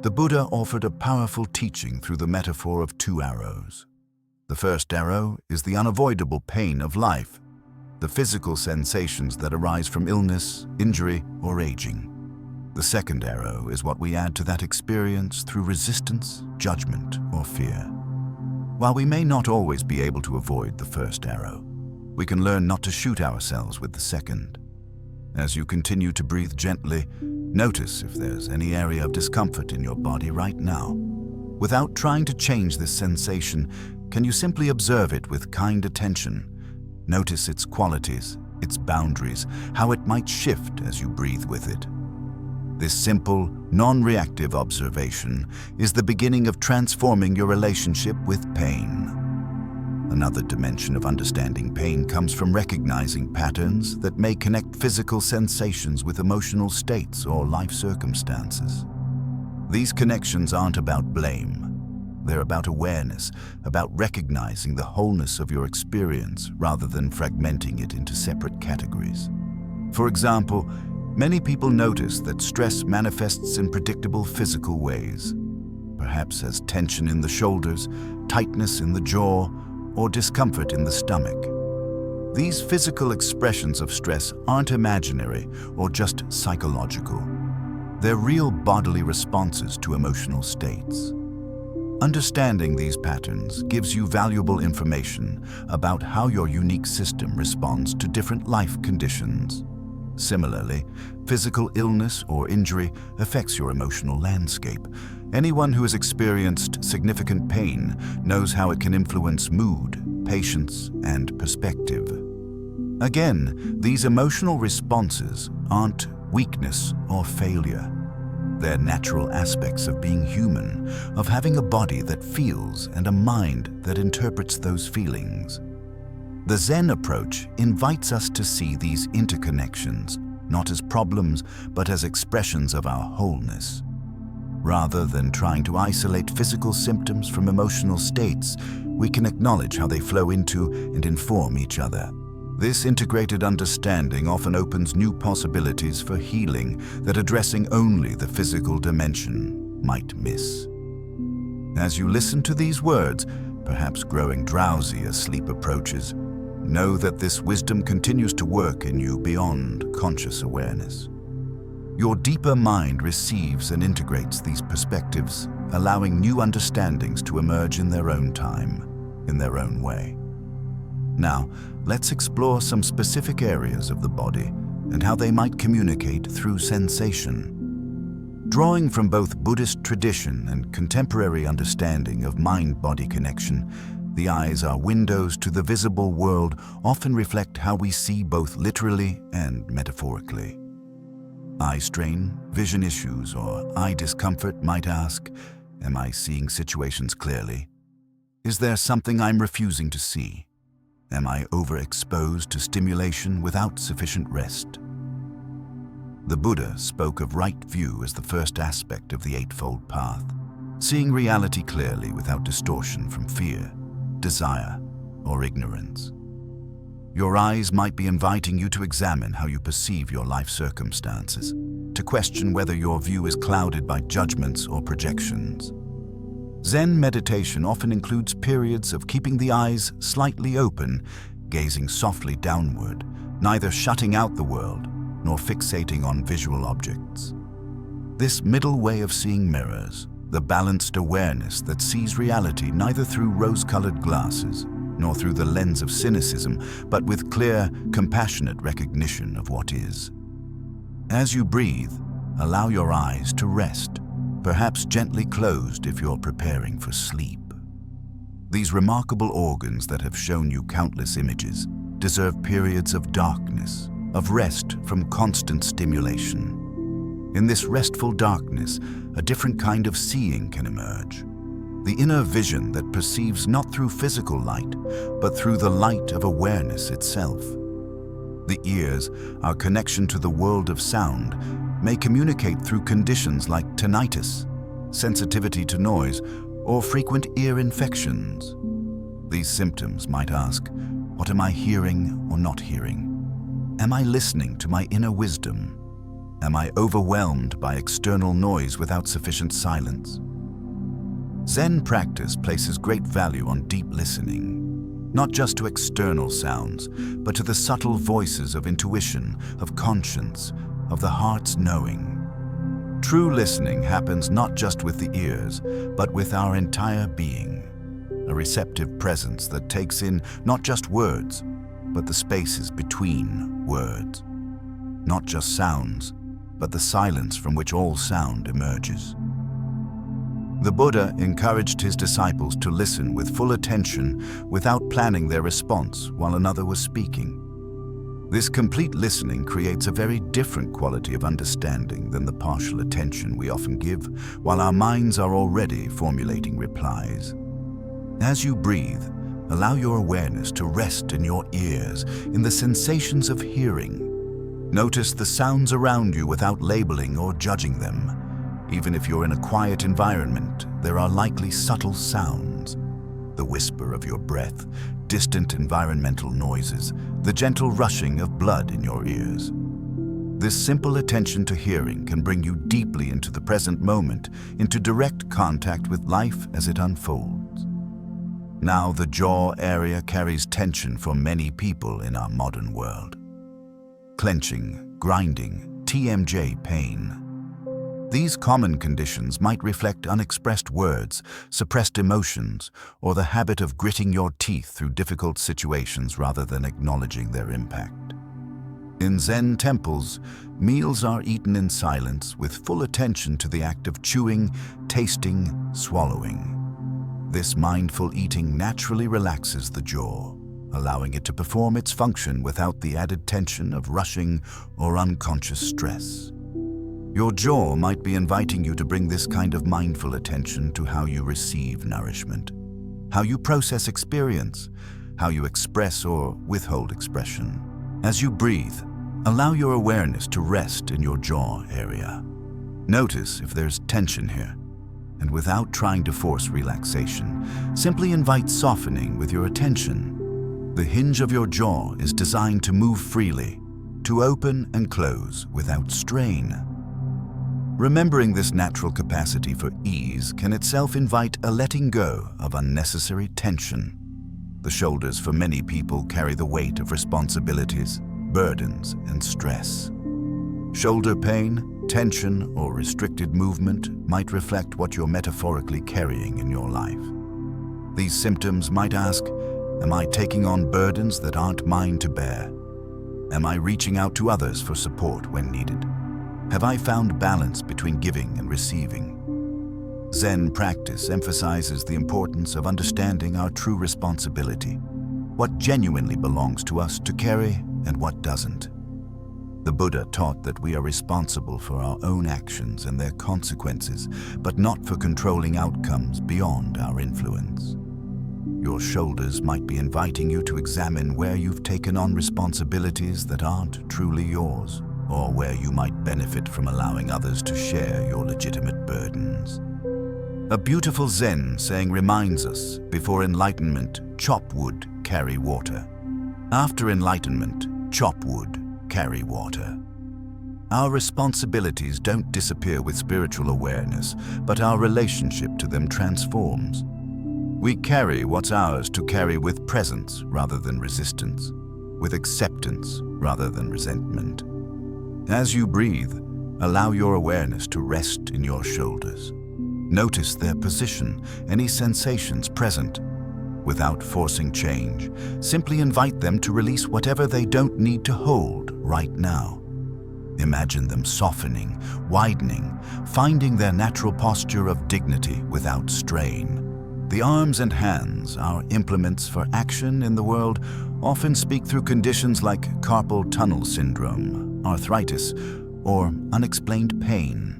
The Buddha offered a powerful teaching through the metaphor of two arrows. The first arrow is the unavoidable pain of life, the physical sensations that arise from illness, injury, or aging. The second arrow is what we add to that experience through resistance, judgment, or fear. While we may not always be able to avoid the first arrow, we can learn not to shoot ourselves with the second. As you continue to breathe gently, notice if there's any area of discomfort in your body right now. Without trying to change this sensation, can you simply observe it with kind attention? Notice its qualities, its boundaries, how it might shift as you breathe with it. This simple, non-reactive observation is the beginning of transforming your relationship with pain. Another dimension of understanding pain comes from recognizing patterns that may connect physical sensations with emotional states or life circumstances. These connections aren't about blame. They're about awareness, about recognizing the wholeness of your experience rather than fragmenting it into separate categories. For example, many people notice that stress manifests in predictable physical ways, perhaps as tension in the shoulders, tightness in the jaw, or discomfort in the stomach. These physical expressions of stress aren't imaginary or just psychological. They're real bodily responses to emotional states. Understanding these patterns gives you valuable information about how your unique system responds to different life conditions. Similarly, physical illness or injury affects your emotional landscape. Anyone who has experienced significant pain knows how it can influence mood, patience, and perspective. Again, these emotional responses aren't weakness or failure. They're natural aspects of being human, of having a body that feels and a mind that interprets those feelings. The Zen approach invites us to see these interconnections, not as problems, but as expressions of our wholeness. Rather than trying to isolate physical symptoms from emotional states, we can acknowledge how they flow into and inform each other. This integrated understanding often opens new possibilities for healing that addressing only the physical dimension might miss. As you listen to these words, perhaps growing drowsy as sleep approaches, know that this wisdom continues to work in you beyond conscious awareness. Your deeper mind receives and integrates these perspectives, allowing new understandings to emerge in their own time, in their own way. Now, let's explore some specific areas of the body and how they might communicate through sensation. Drawing from both Buddhist tradition and contemporary understanding of mind-body connection, the eyes are windows to the visible world, often reflect how we see both literally and metaphorically. Eye strain, vision issues, or eye discomfort might ask, am I seeing situations clearly? Is there something I'm refusing to see? Am I overexposed to stimulation without sufficient rest? The Buddha spoke of right view as the first aspect of the Eightfold Path, seeing reality clearly without distortion from fear, desire, or ignorance. Your eyes might be inviting you to examine how you perceive your life circumstances, to question whether your view is clouded by judgments or projections. Zen meditation often includes periods of keeping the eyes slightly open, gazing softly downward, neither shutting out the world nor fixating on visual objects. This middle way of seeing mirrors the balanced awareness that sees reality neither through rose-colored glasses nor through the lens of cynicism, but with clear, compassionate recognition of what is. As you breathe, allow your eyes to rest, perhaps gently closed if you're preparing for sleep. These remarkable organs that have shown you countless images deserve periods of darkness, of rest from constant stimulation. In this restful darkness, a different kind of seeing can emerge. The inner vision that perceives not through physical light, but through the light of awareness itself. The ears, our connection to the world of sound, may communicate through conditions like tinnitus, sensitivity to noise, or frequent ear infections. These symptoms might ask, what am I hearing or not hearing? Am I listening to my inner wisdom? Am I overwhelmed by external noise without sufficient silence? Zen practice places great value on deep listening, not just to external sounds, but to the subtle voices of intuition, of conscience, of the heart's knowing. True listening happens not just with the ears, but with our entire being, a receptive presence that takes in not just words, but the spaces between words. Not just sounds, but the silence from which all sound emerges. The Buddha encouraged his disciples to listen with full attention without planning their response while another was speaking. This complete listening creates a very different quality of understanding than the partial attention we often give while our minds are already formulating replies. As you breathe, allow your awareness to rest in your ears, in the sensations of hearing. Notice the sounds around you without labeling or judging them. Even if you're in a quiet environment, there are likely subtle sounds. The whisper of your breath, distant environmental noises, the gentle rushing of blood in your ears. This simple attention to hearing can bring you deeply into the present moment, into direct contact with life as it unfolds. Now, the jaw area carries tension for many people in our modern world. Clenching, grinding, TMJ pain. These common conditions might reflect unexpressed words, suppressed emotions, or the habit of gritting your teeth through difficult situations rather than acknowledging their impact. In Zen temples, meals are eaten in silence with full attention to the act of chewing, tasting, swallowing. This mindful eating naturally relaxes the jaw, allowing it to perform its function without the added tension of rushing or unconscious stress. Your jaw might be inviting you to bring this kind of mindful attention to how you receive nourishment, how you process experience, how you express or withhold expression. As you breathe, allow your awareness to rest in your jaw area. Notice if there's tension here, and without trying to force relaxation, simply invite softening with your attention. The hinge of your jaw is designed to move freely, to open and close without strain. Remembering this natural capacity for ease can itself invite a letting go of unnecessary tension. The shoulders for many people carry the weight of responsibilities, burdens, and stress. Shoulder pain, tension, or restricted movement might reflect what you're metaphorically carrying in your life. These symptoms might ask, am I taking on burdens that aren't mine to bear? Am I reaching out to others for support when needed? Have I found balance between giving and receiving? Zen practice emphasizes the importance of understanding our true responsibility, what genuinely belongs to us to carry and what doesn't. The Buddha taught that we are responsible for our own actions and their consequences, but not for controlling outcomes beyond our influence. Your shoulders might be inviting you to examine where you've taken on responsibilities that aren't truly yours, or where you might benefit from allowing others to share your legitimate burdens. A beautiful Zen saying reminds us, before enlightenment, chop wood, carry water. After enlightenment, chop wood, carry water. Our responsibilities don't disappear with spiritual awareness, but our relationship to them transforms. We carry what's ours to carry with presence rather than resistance, with acceptance rather than resentment. As you breathe, allow your awareness to rest in your shoulders. Notice their position, any sensations present. Without forcing change, simply invite them to release whatever they don't need to hold right now. Imagine them softening, widening, finding their natural posture of dignity without strain. The arms and hands, our implements for action in the world, often speak through conditions like carpal tunnel syndrome, arthritis, or unexplained pain.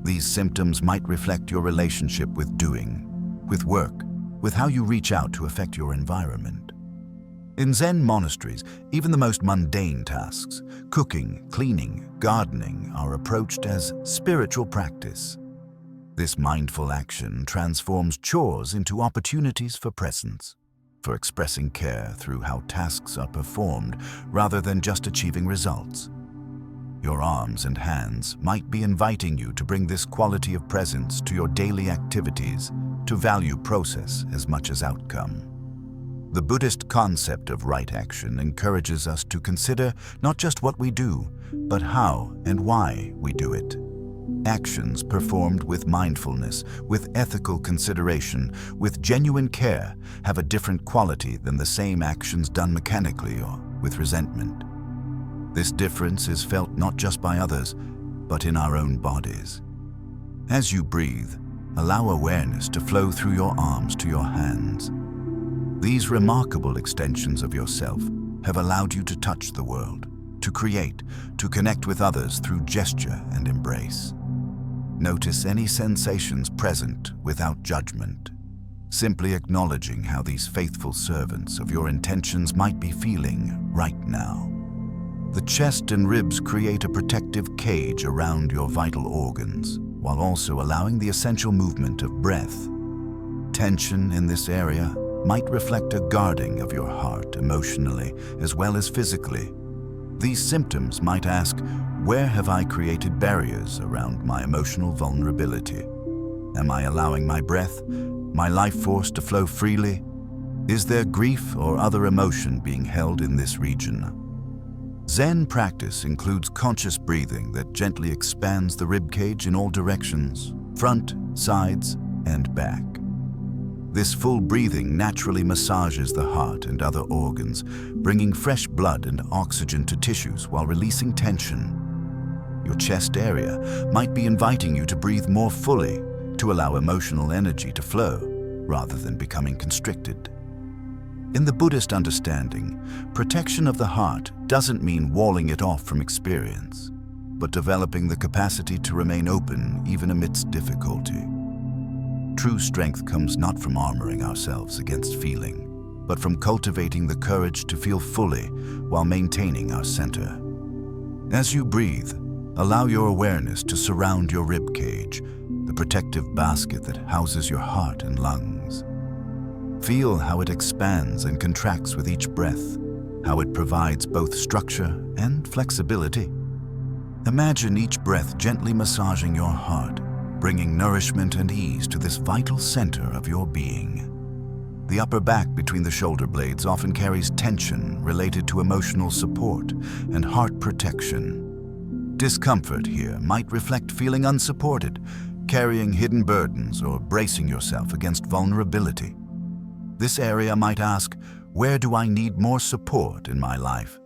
These symptoms might reflect your relationship with doing, with work, with how you reach out to affect your environment. In Zen monasteries, even the most mundane tasks, cooking, cleaning, gardening, are approached as spiritual practice. This mindful action transforms chores into opportunities for presence, for expressing care through how tasks are performed rather than just achieving results. Your arms and hands might be inviting you to bring this quality of presence to your daily activities, to value process as much as outcome. The Buddhist concept of right action encourages us to consider not just what we do, but how and why we do it. Actions performed with mindfulness, with ethical consideration, with genuine care, have a different quality than the same actions done mechanically or with resentment. This difference is felt not just by others, but in our own bodies. As you breathe, allow awareness to flow through your arms to your hands. These remarkable extensions of yourself have allowed you to touch the world, to create, to connect with others through gesture and embrace. Notice any sensations present without judgment, simply acknowledging how these faithful servants of your intentions might be feeling right now. The chest and ribs create a protective cage around your vital organs, while also allowing the essential movement of breath. Tension in this area might reflect a guarding of your heart emotionally as well as physically. These symptoms might ask, where have I created barriers around my emotional vulnerability? Am I allowing my breath, my life force to flow freely? Is there grief or other emotion being held in this region? Zen practice includes conscious breathing that gently expands the ribcage in all directions, front, sides, and back. This full breathing naturally massages the heart and other organs, bringing fresh blood and oxygen to tissues while releasing tension. Your chest area might be inviting you to breathe more fully to allow emotional energy to flow rather than becoming constricted. In the Buddhist understanding, protection of the heart doesn't mean walling it off from experience, but developing the capacity to remain open even amidst difficulty. True strength comes not from armoring ourselves against feeling, but from cultivating the courage to feel fully while maintaining our center. As you breathe, allow your awareness to surround your rib cage, the protective basket that houses your heart and lungs. Feel how it expands and contracts with each breath, how it provides both structure and flexibility. Imagine each breath gently massaging your heart, bringing nourishment and ease to this vital center of your being. The upper back between the shoulder blades often carries tension related to emotional support and heart protection. Discomfort here might reflect feeling unsupported, carrying hidden burdens, or bracing yourself against vulnerability. This area might ask, where do I need more support in my life?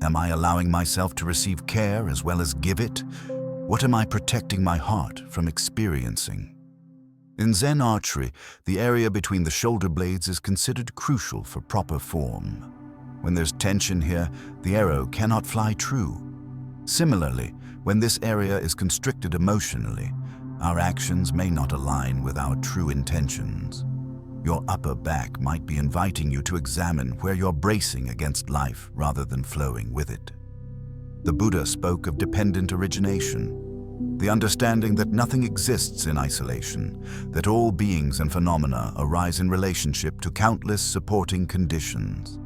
Am I allowing myself to receive care as well as give it? What am I protecting my heart from experiencing? In Zen archery, the area between the shoulder blades is considered crucial for proper form. When there's tension here, the arrow cannot fly true. Similarly, when this area is constricted emotionally, our actions may not align with our true intentions. Your upper back might be inviting you to examine where you're bracing against life rather than flowing with it. The Buddha spoke of dependent origination, the understanding that nothing exists in isolation, that all beings and phenomena arise in relationship to countless supporting conditions.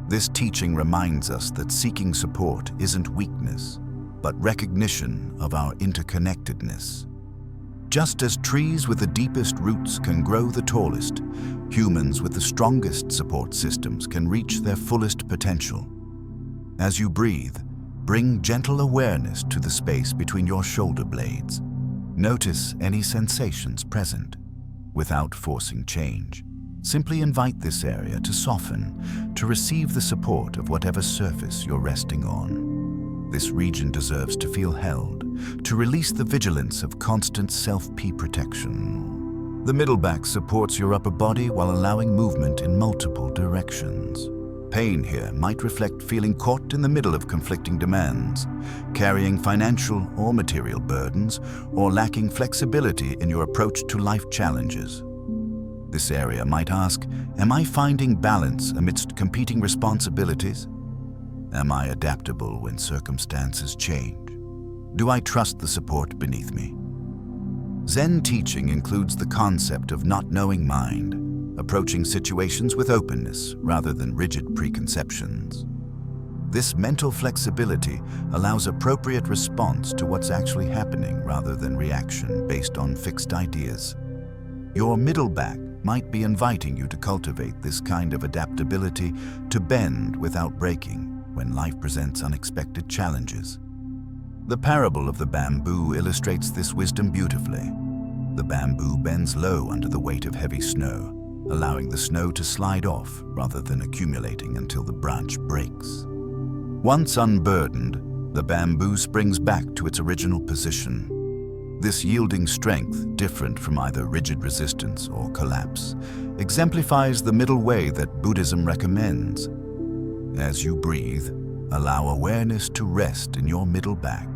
This teaching reminds us that seeking support isn't weakness, but recognition of our interconnectedness. Just as trees with the deepest roots can grow the tallest, humans with the strongest support systems can reach their fullest potential. As you breathe, bring gentle awareness to the space between your shoulder blades. Notice any sensations present without forcing change. Simply invite this area to soften, to receive the support of whatever surface you're resting on. This region deserves to feel held, to release the vigilance of constant self-protection. The middle back supports your upper body while allowing movement in multiple directions. Pain here might reflect feeling caught in the middle of conflicting demands, carrying financial or material burdens, or lacking flexibility in your approach to life challenges. This area might ask, am I finding balance amidst competing responsibilities? Am I adaptable when circumstances change? Do I trust the support beneath me? Zen teaching includes the concept of not knowing mind, approaching situations with openness rather than rigid preconceptions. This mental flexibility allows appropriate response to what's actually happening rather than reaction based on fixed ideas. Your middle back might be inviting you to cultivate this kind of adaptability, to bend without breaking when life presents unexpected challenges. The parable of the bamboo illustrates this wisdom beautifully. The bamboo bends low under the weight of heavy snow, allowing the snow to slide off rather than accumulating until the branch breaks. Once unburdened, the bamboo springs back to its original position. This yielding strength, different from either rigid resistance or collapse, exemplifies the middle way that Buddhism recommends. As you breathe, allow awareness to rest in your middle back.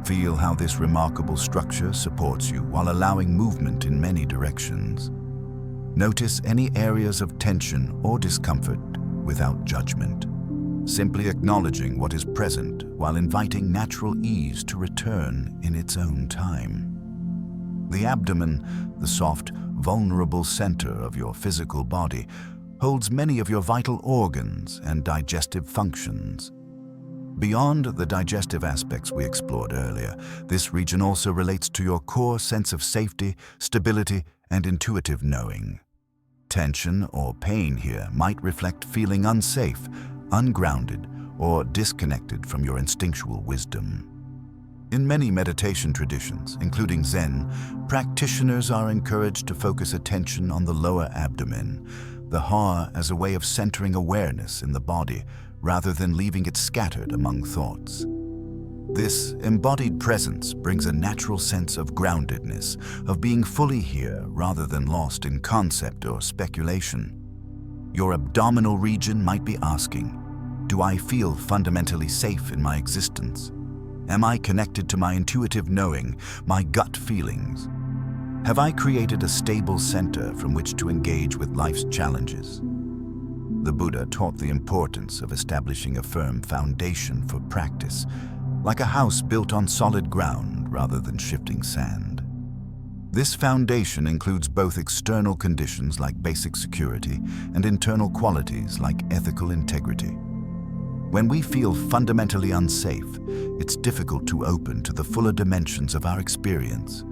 Feel how this remarkable structure supports you while allowing movement in many directions. Notice any areas of tension or discomfort without judgment, simply acknowledging what is present while inviting natural ease to return in its own time. The abdomen, the soft, vulnerable center of your physical body, holds many of your vital organs and digestive functions. Beyond the digestive aspects we explored earlier, this region also relates to your core sense of safety, stability, and intuitive knowing. Tension or pain here might reflect feeling unsafe, ungrounded, or disconnected from your instinctual wisdom. In many meditation traditions, including Zen, practitioners are encouraged to focus attention on the lower abdomen, the ha as a way of centering awareness in the body rather than leaving it scattered among thoughts. This embodied presence brings a natural sense of groundedness, of being fully here rather than lost in concept or speculation. Your abdominal region might be asking, do I feel fundamentally safe in my existence? Am I connected to my intuitive knowing, my gut feelings? Have I created a stable center from which to engage with life's challenges? The Buddha taught the importance of establishing a firm foundation for practice, like a house built on solid ground rather than shifting sand. This foundation includes both external conditions like basic security and internal qualities like ethical integrity. When we feel fundamentally unsafe, it's difficult to open to the fuller dimensions of our experience.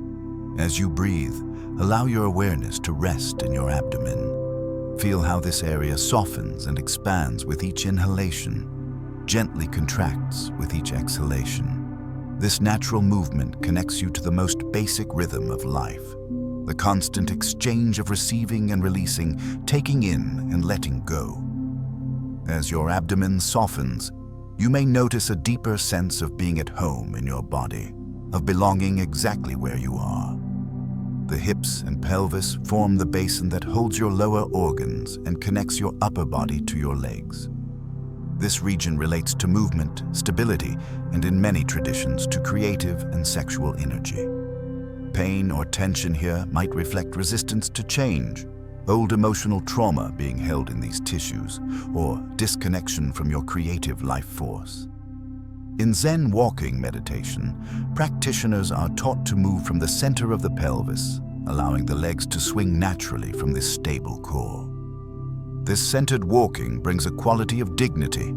As you breathe, allow your awareness to rest in your abdomen. Feel how this area softens and expands with each inhalation, gently contracts with each exhalation. This natural movement connects you to the most basic rhythm of life, the constant exchange of receiving and releasing, taking in and letting go. As your abdomen softens, you may notice a deeper sense of being at home in your body, of belonging exactly where you are. The hips and pelvis form the basin that holds your lower organs and connects your upper body to your legs. This region relates to movement, stability, and in many traditions to creative and sexual energy. Pain or tension here might reflect resistance to change, old emotional trauma being held in these tissues, or disconnection from your creative life force. In Zen walking meditation, practitioners are taught to move from the center of the pelvis, allowing the legs to swing naturally from this stable core. This centered walking brings a quality of dignity,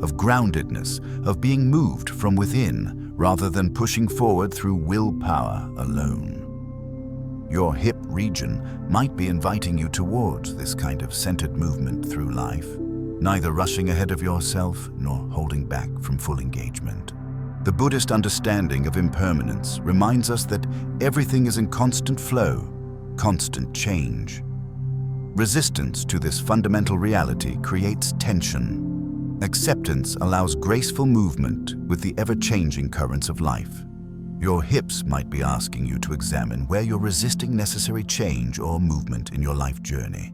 of groundedness, of being moved from within rather than pushing forward through willpower alone. Your hip region might be inviting you towards this kind of centered movement through life, neither rushing ahead of yourself nor holding back from full engagement. The Buddhist understanding of impermanence reminds us that everything is in constant flow, constant change. Resistance to this fundamental reality creates tension. Acceptance allows graceful movement with the ever-changing currents of life. Your hips might be asking you to examine where you're resisting necessary change or movement in your life journey.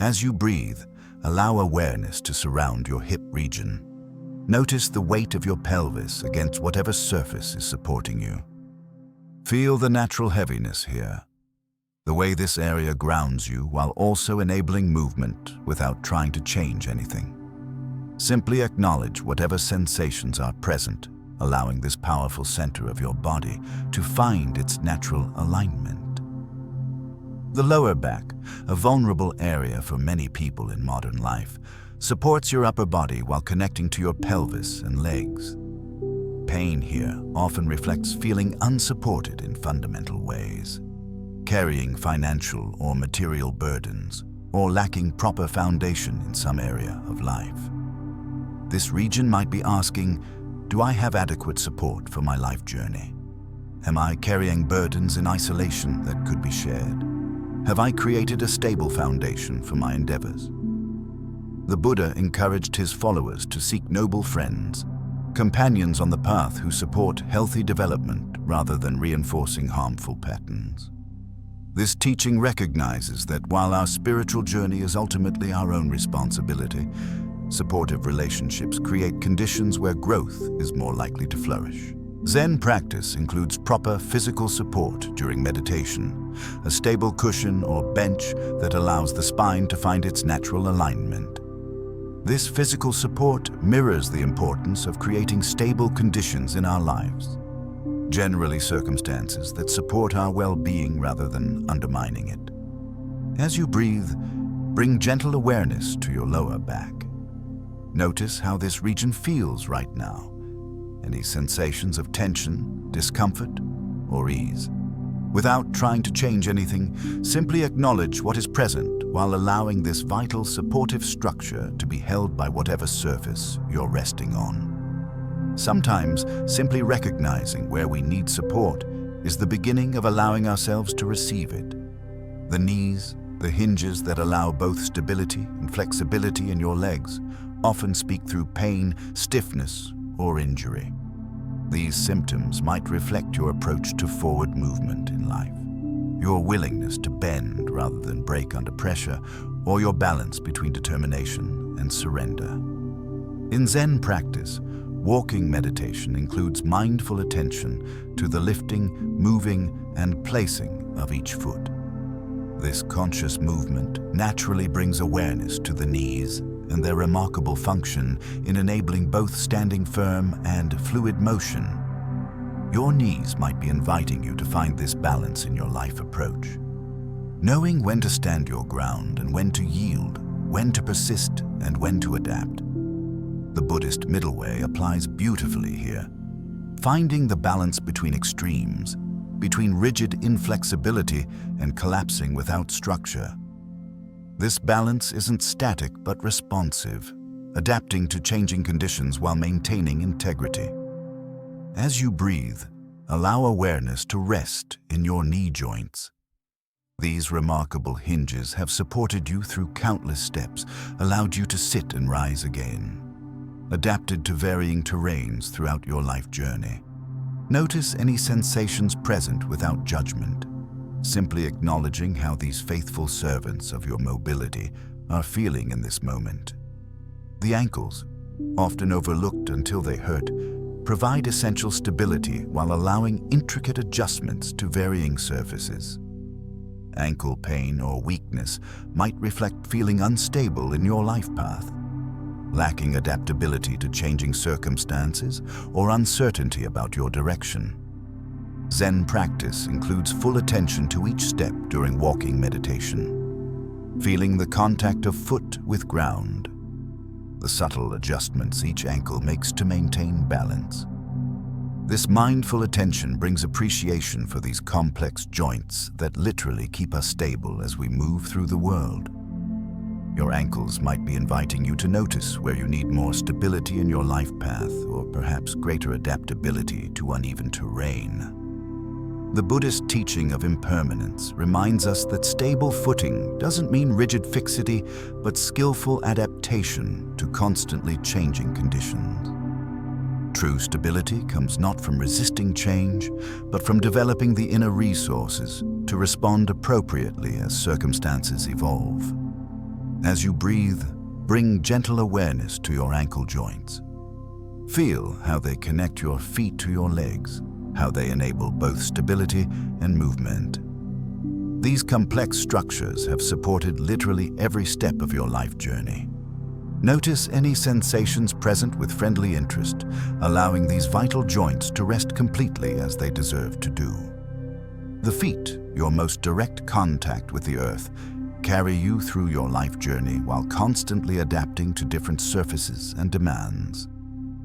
As you breathe, allow awareness to surround your hip region. Notice the weight of your pelvis against whatever surface is supporting you. Feel the natural heaviness here, the way this area grounds you while also enabling movement without trying to change anything. Simply acknowledge whatever sensations are present, allowing this powerful center of your body to find its natural alignment. The lower back, a vulnerable area for many people in modern life, supports your upper body while connecting to your pelvis and legs. Pain here often reflects feeling unsupported in fundamental ways, carrying financial or material burdens, or lacking proper foundation in some area of life. This region might be asking, do I have adequate support for my life journey? Am I carrying burdens in isolation that could be shared? Have I created a stable foundation for my endeavors? The Buddha encouraged his followers to seek noble friends, companions on the path who support healthy development rather than reinforcing harmful patterns. This teaching recognizes that while our spiritual journey is ultimately our own responsibility, supportive relationships create conditions where growth is more likely to flourish. Zen practice includes proper physical support during meditation, a stable cushion or bench that allows the spine to find its natural alignment. This physical support mirrors the importance of creating stable conditions in our lives. generally circumstances that support our well-being rather than undermining it. As you breathe, bring gentle awareness to your lower back. Notice how this region feels right now. Any sensations of tension, discomfort, or ease. Without trying to change anything, simply acknowledge what is present while allowing this vital supportive structure to be held by whatever surface you're resting on. Sometimes, simply recognizing where we need support is the beginning of allowing ourselves to receive it. The knees, the hinges that allow both stability and flexibility in your legs, often speak through pain, stiffness, or injury. These symptoms might reflect your approach to forward movement in life, your willingness to bend rather than break under pressure, or your balance between determination and surrender. In Zen practice, walking meditation includes mindful attention to the lifting, moving, and placing of each foot. This conscious movement naturally brings awareness to the knees and their remarkable function in enabling both standing firm and fluid motion. Your knees might be inviting you to find this balance in your life approach. Knowing when to stand your ground and when to yield, when to persist and when to adapt. The Buddhist middle way applies beautifully here, finding the balance between extremes, between rigid inflexibility and collapsing without structure. This balance isn't static but responsive, adapting to changing conditions while maintaining integrity. As you breathe, allow awareness to rest in your knee joints. These remarkable hinges have supported you through countless steps, allowed you to sit and rise again, adapted to varying terrains throughout your life journey. Notice any sensations present without judgment, simply acknowledging how these faithful servants of your mobility are feeling in this moment. The ankles, often overlooked until they hurt, provide essential stability while allowing intricate adjustments to varying surfaces. Ankle pain or weakness might reflect feeling unstable in your life path, lacking adaptability to changing circumstances, or uncertainty about your direction. Zen practice includes full attention to each step during walking meditation, feeling the contact of foot with ground, the subtle adjustments each ankle makes to maintain balance. This mindful attention brings appreciation for these complex joints that literally keep us stable as we move through the world. Your ankles might be inviting you to notice where you need more stability in your life path, or perhaps greater adaptability to uneven terrain. The Buddhist teaching of impermanence reminds us that stable footing doesn't mean rigid fixity, but skillful adaptation to constantly changing conditions. True stability comes not from resisting change, but from developing the inner resources to respond appropriately as circumstances evolve. As you breathe, bring gentle awareness to your ankle joints. Feel how they connect your feet to your legs, how they enable both stability and movement. These complex structures have supported literally every step of your life journey. Notice any sensations present with friendly interest, allowing these vital joints to rest completely as they deserve to do. The feet, your most direct contact with the earth, carry you through your life journey while constantly adapting to different surfaces and demands.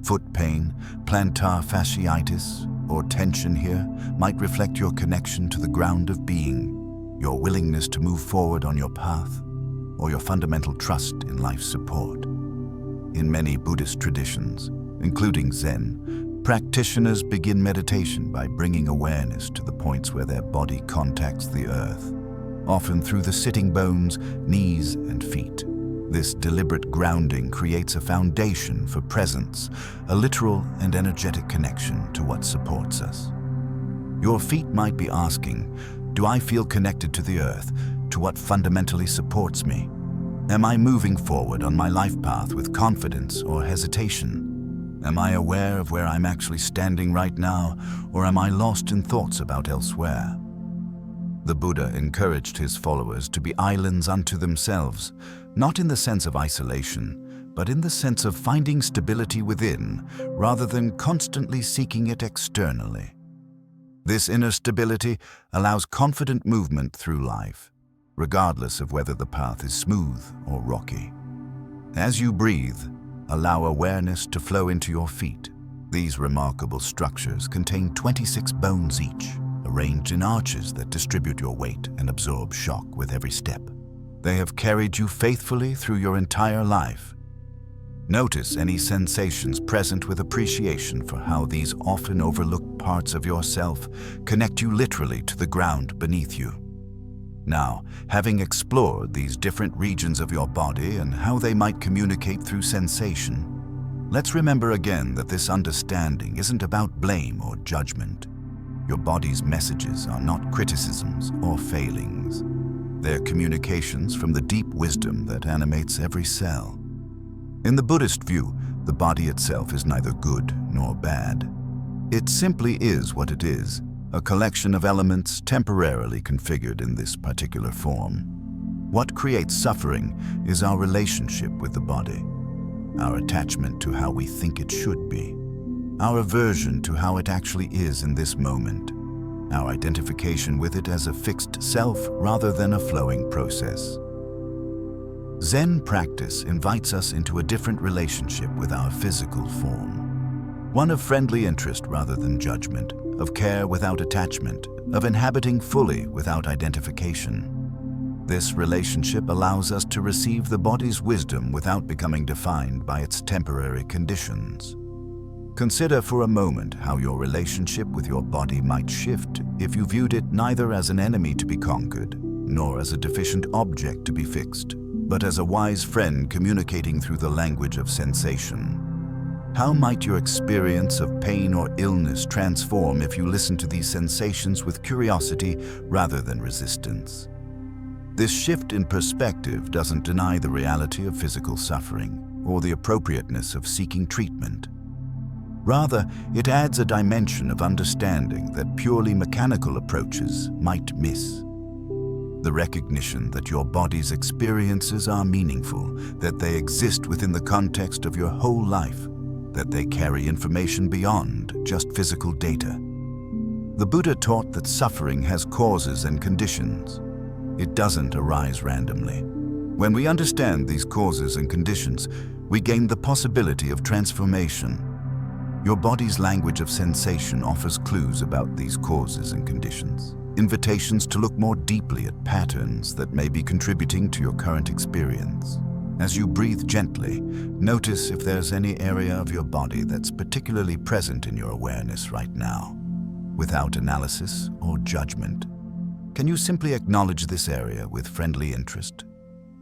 Foot pain, plantar fasciitis, or tension here might reflect your connection to the ground of being, your willingness to move forward on your path, or your fundamental trust in life's support. In many Buddhist traditions, including Zen, practitioners begin meditation by bringing awareness to the points where their body contacts the earth, often through the sitting bones, knees, and feet. This deliberate grounding creates a foundation for presence, a literal and energetic connection to what supports us. Your feet might be asking, do I feel connected to the earth, to what fundamentally supports me? Am I moving forward on my life path with confidence or hesitation? Am I aware of where I'm actually standing right now, or am I lost in thoughts about elsewhere? The Buddha encouraged his followers to be islands unto themselves, not in the sense of isolation, but in the sense of finding stability within, rather than constantly seeking it externally. This inner stability allows confident movement through life, regardless of whether the path is smooth or rocky. As you breathe, allow awareness to flow into your feet. These remarkable structures contain 26 bones each, arranged in arches that distribute your weight and absorb shock with every step. They have carried you faithfully through your entire life. Notice any sensations present with appreciation for how these often overlooked parts of yourself connect you literally to the ground beneath you. Now, having explored these different regions of your body and how they might communicate through sensation, let's remember again that this understanding isn't about blame or judgment. Your body's messages are not criticisms or failings. They're communications from the deep wisdom that animates every cell. In the Buddhist view, the body itself is neither good nor bad. It simply is what it is, a collection of elements temporarily configured in this particular form. What creates suffering is our relationship with the body, our attachment to how we think it should be, our aversion to how it actually is in this moment, our identification with it as a fixed self rather than a flowing process. Zen practice invites us into a different relationship with our physical form, one of friendly interest rather than judgment, of care without attachment, of inhabiting fully without identification. This relationship allows us to receive the body's wisdom without becoming defined by its temporary conditions. Consider for a moment how your relationship with your body might shift if you viewed it neither as an enemy to be conquered, nor as a deficient object to be fixed, but as a wise friend communicating through the language of sensation. How might your experience of pain or illness transform if you listen to these sensations with curiosity rather than resistance? This shift in perspective doesn't deny the reality of physical suffering or the appropriateness of seeking treatment. Rather, it adds a dimension of understanding that purely mechanical approaches might miss. The recognition that your body's experiences are meaningful, that they exist within the context of your whole life, that they carry information beyond just physical data. The Buddha taught that suffering has causes and conditions. It doesn't arise randomly. When we understand these causes and conditions, we gain the possibility of transformation. Your body's language of sensation offers clues about these causes and conditions, invitations to look more deeply at patterns that may be contributing to your current experience. As you breathe gently, notice if there's any area of your body that's particularly present in your awareness right now, without analysis or judgment. Can you simply acknowledge this area with friendly interest?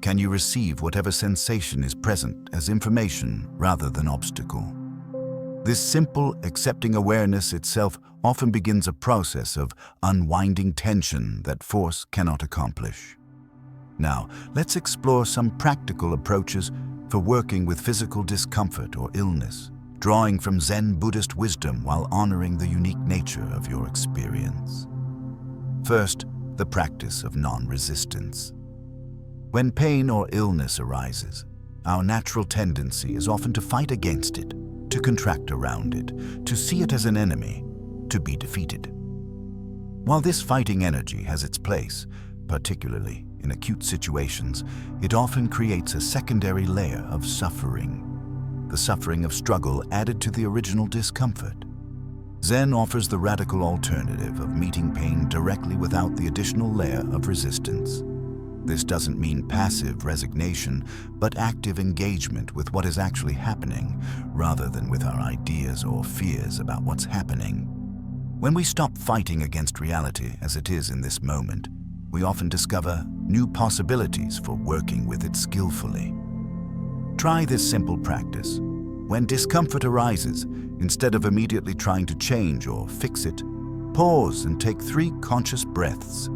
Can you receive whatever sensation is present as information rather than obstacle? This simple, accepting awareness itself often begins a process of unwinding tension that force cannot accomplish. Now, let's explore some practical approaches for working with physical discomfort or illness, drawing from Zen Buddhist wisdom while honoring the unique nature of your experience. First, the practice of non-resistance. When pain or illness arises, our natural tendency is often to fight against it, to contract around it, to see it as an enemy, to be defeated. While this fighting energy has its place, particularly in acute situations, it often creates a secondary layer of suffering, the suffering of struggle added to the original discomfort. Zen offers the radical alternative of meeting pain directly without the additional layer of resistance. This doesn't mean passive resignation, but active engagement with what is actually happening, rather than with our ideas or fears about what's happening. When we stop fighting against reality as it is in this moment, we often discover new possibilities for working with it skillfully. Try this simple practice. When discomfort arises, instead of immediately trying to change or fix it, pause and take 3 conscious breaths.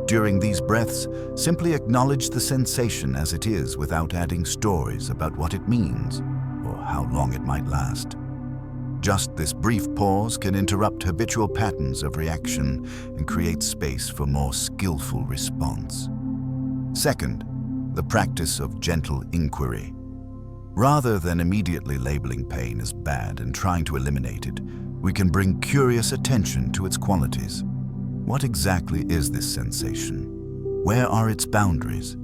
During these breaths, simply acknowledge the sensation as it is without adding stories about what it means or how long it might last. Just this brief pause can interrupt habitual patterns of reaction and create space for more skillful response. Second, the practice of gentle inquiry. Rather than immediately labeling pain as bad and trying to eliminate it, we can bring curious attention to its qualities. What exactly is this sensation? Where are its boundaries?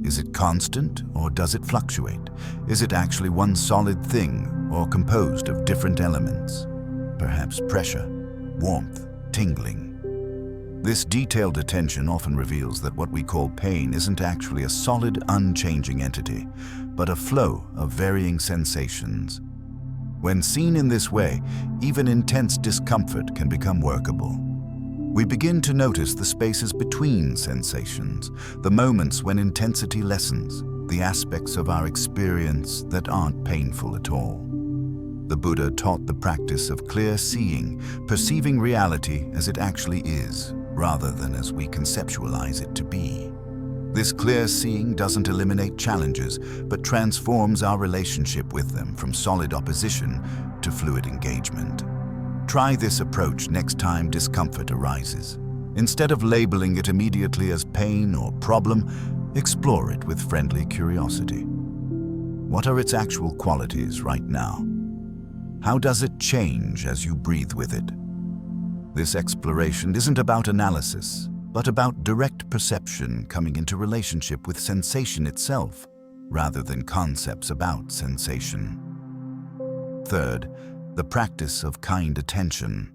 Is it constant or does it fluctuate? Is it actually one solid thing or composed of different elements? Perhaps pressure, warmth, tingling. This detailed attention often reveals that what we call pain isn't actually a solid, unchanging entity, but a flow of varying sensations. When seen in this way, even intense discomfort can become workable. We begin to notice the spaces between sensations, the moments when intensity lessens, the aspects of our experience that aren't painful at all. The Buddha taught the practice of clear seeing, perceiving reality as it actually is, rather than as we conceptualize it to be. This clear seeing doesn't eliminate challenges, but transforms our relationship with them from solid opposition to fluid engagement. Try this approach next time discomfort arises. Instead of labeling it immediately as pain or problem, explore it with friendly curiosity. What are its actual qualities right now? How does it change as you breathe with it? This exploration isn't about analysis, but about direct perception coming into relationship with sensation itself, rather than concepts about sensation. Third, the practice of kind attention.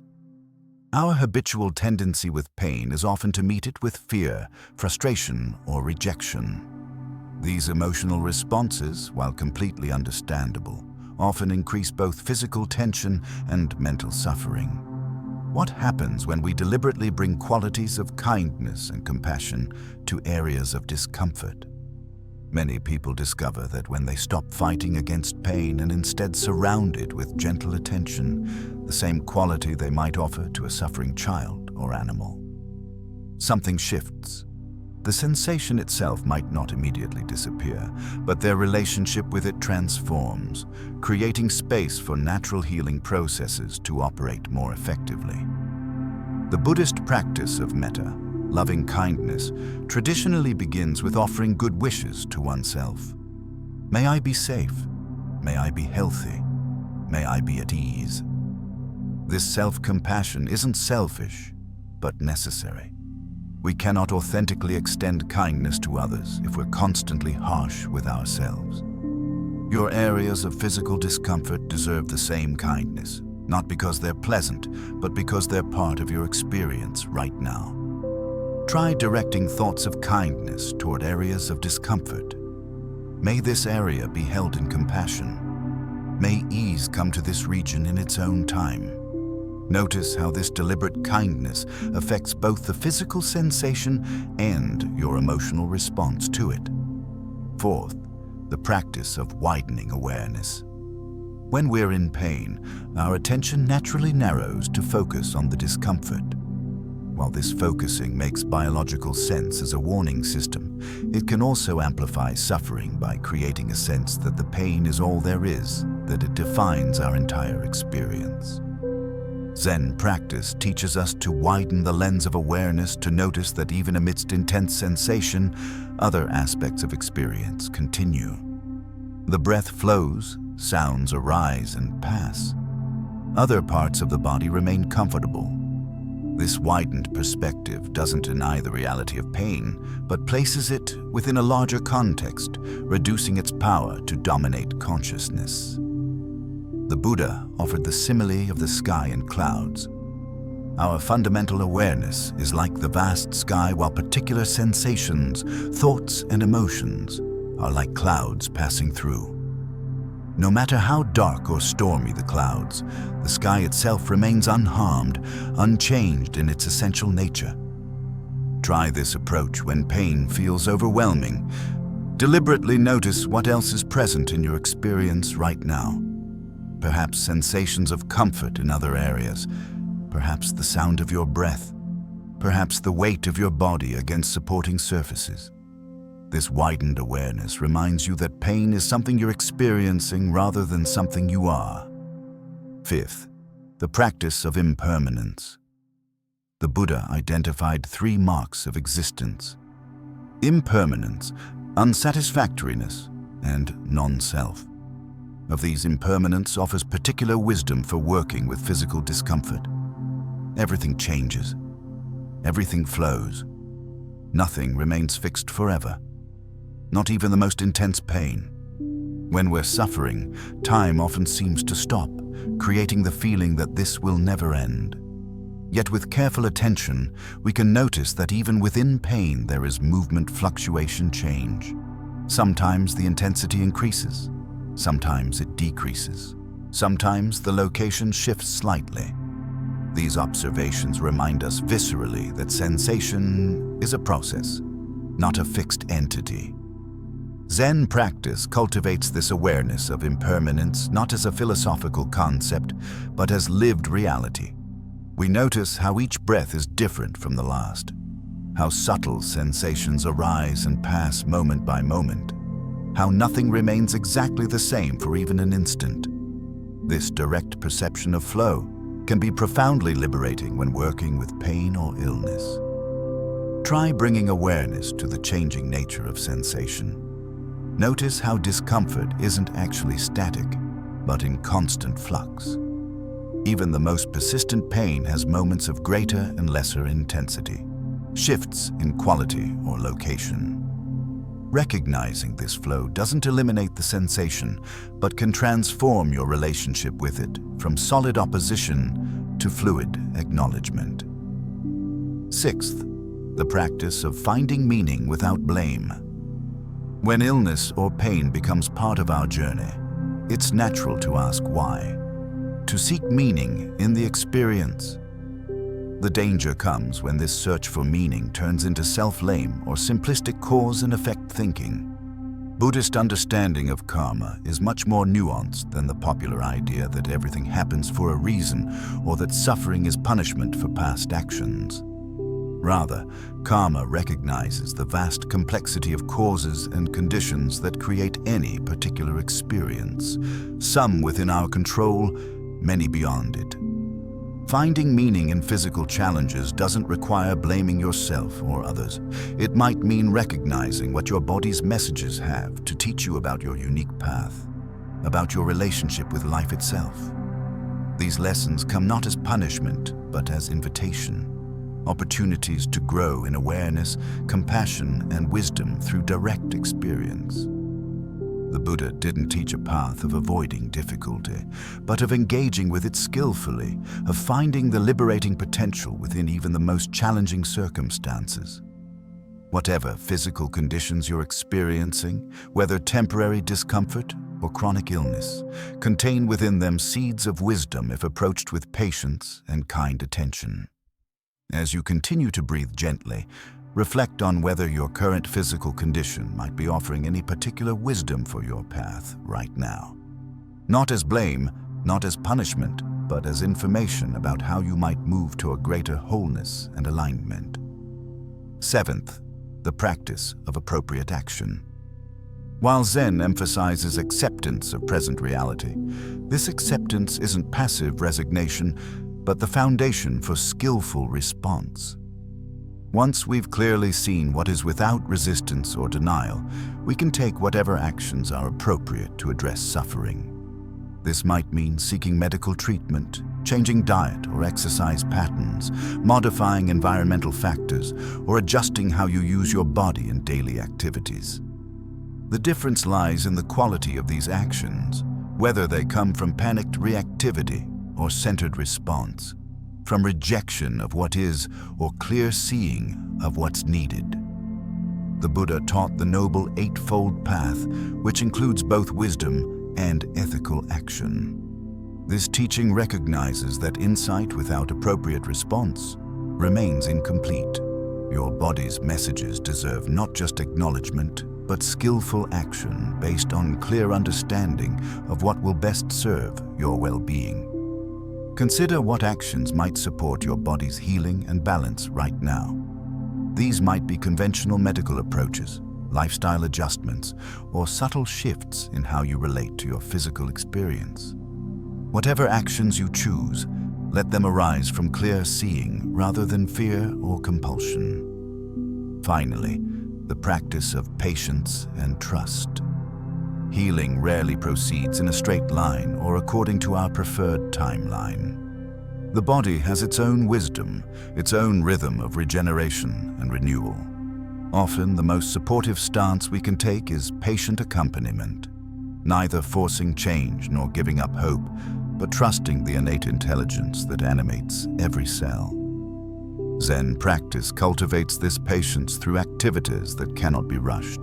Our habitual tendency with pain is often to meet it with fear, frustration, or rejection. These emotional responses, while completely understandable, often increase both physical tension and mental suffering. What happens when we deliberately bring qualities of kindness and compassion to areas of discomfort? Many people discover that when they stop fighting against pain and instead surround it with gentle attention, the same quality they might offer to a suffering child or animal, something shifts. The sensation itself might not immediately disappear, but their relationship with it transforms, creating space for natural healing processes to operate more effectively. The Buddhist practice of metta, loving kindness, traditionally begins with offering good wishes to oneself. May I be safe. May I be healthy. May I be at ease. This self-compassion isn't selfish, but necessary. We cannot authentically extend kindness to others if we're constantly harsh with ourselves. Your areas of physical discomfort deserve the same kindness, not because they're pleasant, but because they're part of your experience right now. Try directing thoughts of kindness toward areas of discomfort. May this area be held in compassion. May ease come to this region in its own time. Notice how this deliberate kindness affects both the physical sensation and your emotional response to it. Fourth, the practice of widening awareness. When we're in pain, our attention naturally narrows to focus on the discomfort. While this focusing makes biological sense as a warning system, it can also amplify suffering by creating a sense that the pain is all there is, that it defines our entire experience. Zen practice teaches us to widen the lens of awareness to notice that even amidst intense sensation, other aspects of experience continue. The breath flows, sounds arise and pass. Other parts of the body remain comfortable. This widened perspective doesn't deny the reality of pain, but places it within a larger context, reducing its power to dominate consciousness. The Buddha offered the simile of the sky and clouds. Our fundamental awareness is like the vast sky, while particular sensations, thoughts, and emotions are like clouds passing through. No matter how dark or stormy the clouds, the sky itself remains unharmed, unchanged in its essential nature. Try this approach when pain feels overwhelming. Deliberately notice what else is present in your experience right now. Perhaps sensations of comfort in other areas, perhaps the sound of your breath, perhaps the weight of your body against supporting surfaces. This widened awareness reminds you that pain is something you're experiencing rather than something you are. Fifth, the practice of impermanence. The Buddha identified 3 marks of existence: impermanence, unsatisfactoriness, and non-self. of these impermanence offers particular wisdom for working with physical discomfort. Everything changes. Everything flows. Nothing remains fixed forever. Not even the most intense pain. When we're suffering, time often seems to stop, creating the feeling that this will never end. Yet with careful attention, we can notice that even within pain there is movement, fluctuation, change. Sometimes the intensity increases. Sometimes it decreases. Sometimes the location shifts slightly. These observations remind us viscerally that sensation is a process, not a fixed entity. Zen practice cultivates this awareness of impermanence not as a philosophical concept, but as lived reality. We notice how each breath is different from the last, how subtle sensations arise and pass moment by moment, how nothing remains exactly the same for even an instant. This direct perception of flow can be profoundly liberating when working with pain or illness. Try bringing awareness to the changing nature of sensation. Notice how discomfort isn't actually static, but in constant flux. Even the most persistent pain has moments of greater and lesser intensity, shifts in quality or location. Recognizing this flow doesn't eliminate the sensation, but can transform your relationship with it from solid opposition to fluid acknowledgement. Sixth, the practice of finding meaning without blame. When illness or pain becomes part of our journey, it's natural to ask why, to seek meaning in the experience. The danger comes when this search for meaning turns into self-blame or simplistic cause and effect thinking. Buddhist understanding of karma is much more nuanced than the popular idea that everything happens for a reason or that suffering is punishment for past actions. Rather, karma recognizes the vast complexity of causes and conditions that create any particular experience, some within our control, many beyond it. Finding meaning in physical challenges doesn't require blaming yourself or others. It might mean recognizing what your body's messages have to teach you about your unique path, about your relationship with life itself. These lessons come not as punishment, but as invitation, opportunities to grow in awareness, compassion, and wisdom through direct experience. The Buddha didn't teach a path of avoiding difficulty, but of engaging with it skillfully, of finding the liberating potential within even the most challenging circumstances. Whatever physical conditions you're experiencing, whether temporary discomfort or chronic illness, contain within them seeds of wisdom if approached with patience and kind attention. As you continue to breathe gently, reflect on whether your current physical condition might be offering any particular wisdom for your path right now. Not as blame, not as punishment, but as information about how you might move to a greater wholeness and alignment. Seventh, the practice of appropriate action. While Zen emphasizes acceptance of present reality, this acceptance isn't passive resignation, but the foundation for skillful response. Once we've clearly seen what is without resistance or denial, we can take whatever actions are appropriate to address suffering. This might mean seeking medical treatment, changing diet or exercise patterns, modifying environmental factors, or adjusting how you use your body in daily activities. The difference lies in the quality of these actions, whether they come from panicked reactivity or centered response, from rejection of what is or clear seeing of what's needed. The Buddha taught the Noble Eightfold Path, which includes both wisdom and ethical action. This teaching recognizes that insight without appropriate response remains incomplete. Your body's messages deserve not just acknowledgement, but skillful action based on clear understanding of what will best serve your well-being. Consider what actions might support your body's healing and balance right now. These might be conventional medical approaches, lifestyle adjustments, or subtle shifts in how you relate to your physical experience. Whatever actions you choose, let them arise from clear seeing rather than fear or compulsion. Finally, the practice of patience and trust. Healing rarely proceeds in a straight line or according to our preferred timeline. The body has its own wisdom, its own rhythm of regeneration and renewal. Often, the most supportive stance we can take is patient accompaniment, neither forcing change nor giving up hope, but trusting the innate intelligence that animates every cell. Zen practice cultivates this patience through activities that cannot be rushed.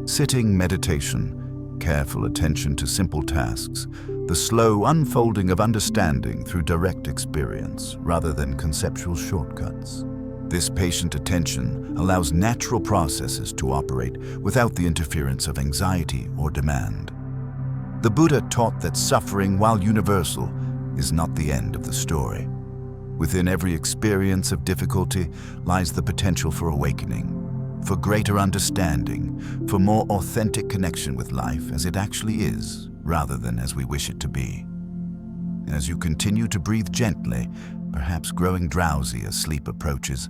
Sitting meditation, careful attention to simple tasks, the slow unfolding of understanding through direct experience rather than conceptual shortcuts. This patient attention allows natural processes to operate without the interference of anxiety or demand. The Buddha taught that suffering, while universal, is not the end of the story. Within every experience of difficulty lies the potential for awakening, for greater understanding, for more authentic connection with life as it actually is, rather than as we wish it to be. As you continue to breathe gently, perhaps growing drowsy as sleep approaches,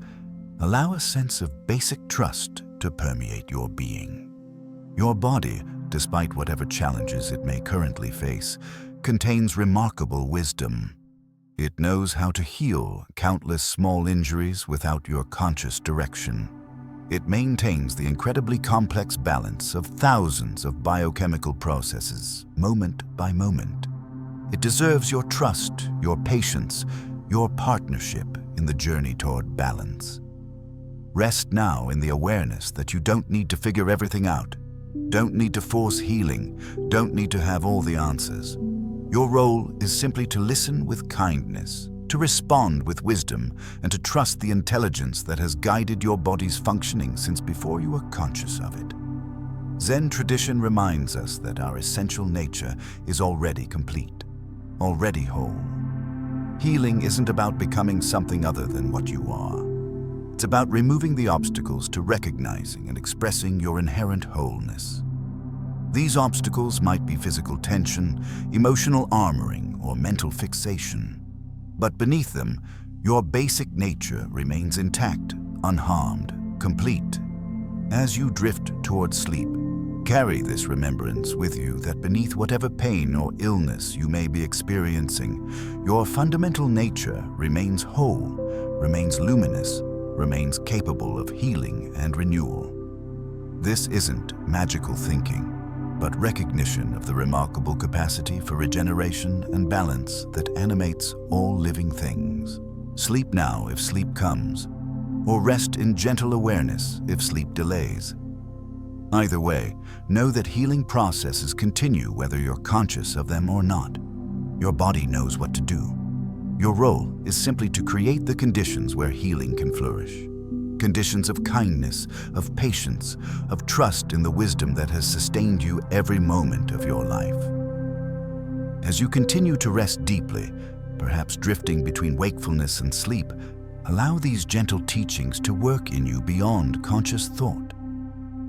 allow a sense of basic trust to permeate your being. Your body, despite whatever challenges it may currently face, contains remarkable wisdom. It knows how to heal countless small injuries without your conscious direction. It maintains the incredibly complex balance of thousands of biochemical processes, moment by moment. It deserves your trust, your patience, your partnership in the journey toward balance. Rest now in the awareness that you don't need to figure everything out, don't need to force healing, don't need to have all the answers. Your role is simply to listen with kindness, to respond with wisdom, and to trust the intelligence that has guided your body's functioning since before you were conscious of it. Zen tradition reminds us that our essential nature is already complete, already whole. Healing isn't about becoming something other than what you are. It's about removing the obstacles to recognizing and expressing your inherent wholeness. These obstacles might be physical tension, emotional armoring, or mental fixation. But beneath them, your basic nature remains intact, unharmed, complete. As you drift towards sleep, carry this remembrance with you that beneath whatever pain or illness you may be experiencing, your fundamental nature remains whole, remains luminous, remains capable of healing and renewal. This isn't magical thinking, but recognition of the remarkable capacity for regeneration and balance that animates all living things. Sleep now if sleep comes, or rest in gentle awareness if sleep delays. Either way, know that healing processes continue whether you're conscious of them or not. Your body knows what to do. Your role is simply to create the conditions where healing can flourish. Conditions of kindness, of patience, of trust in the wisdom that has sustained you every moment of your life. As you continue to rest deeply, perhaps drifting between wakefulness and sleep, allow these gentle teachings to work in you beyond conscious thought.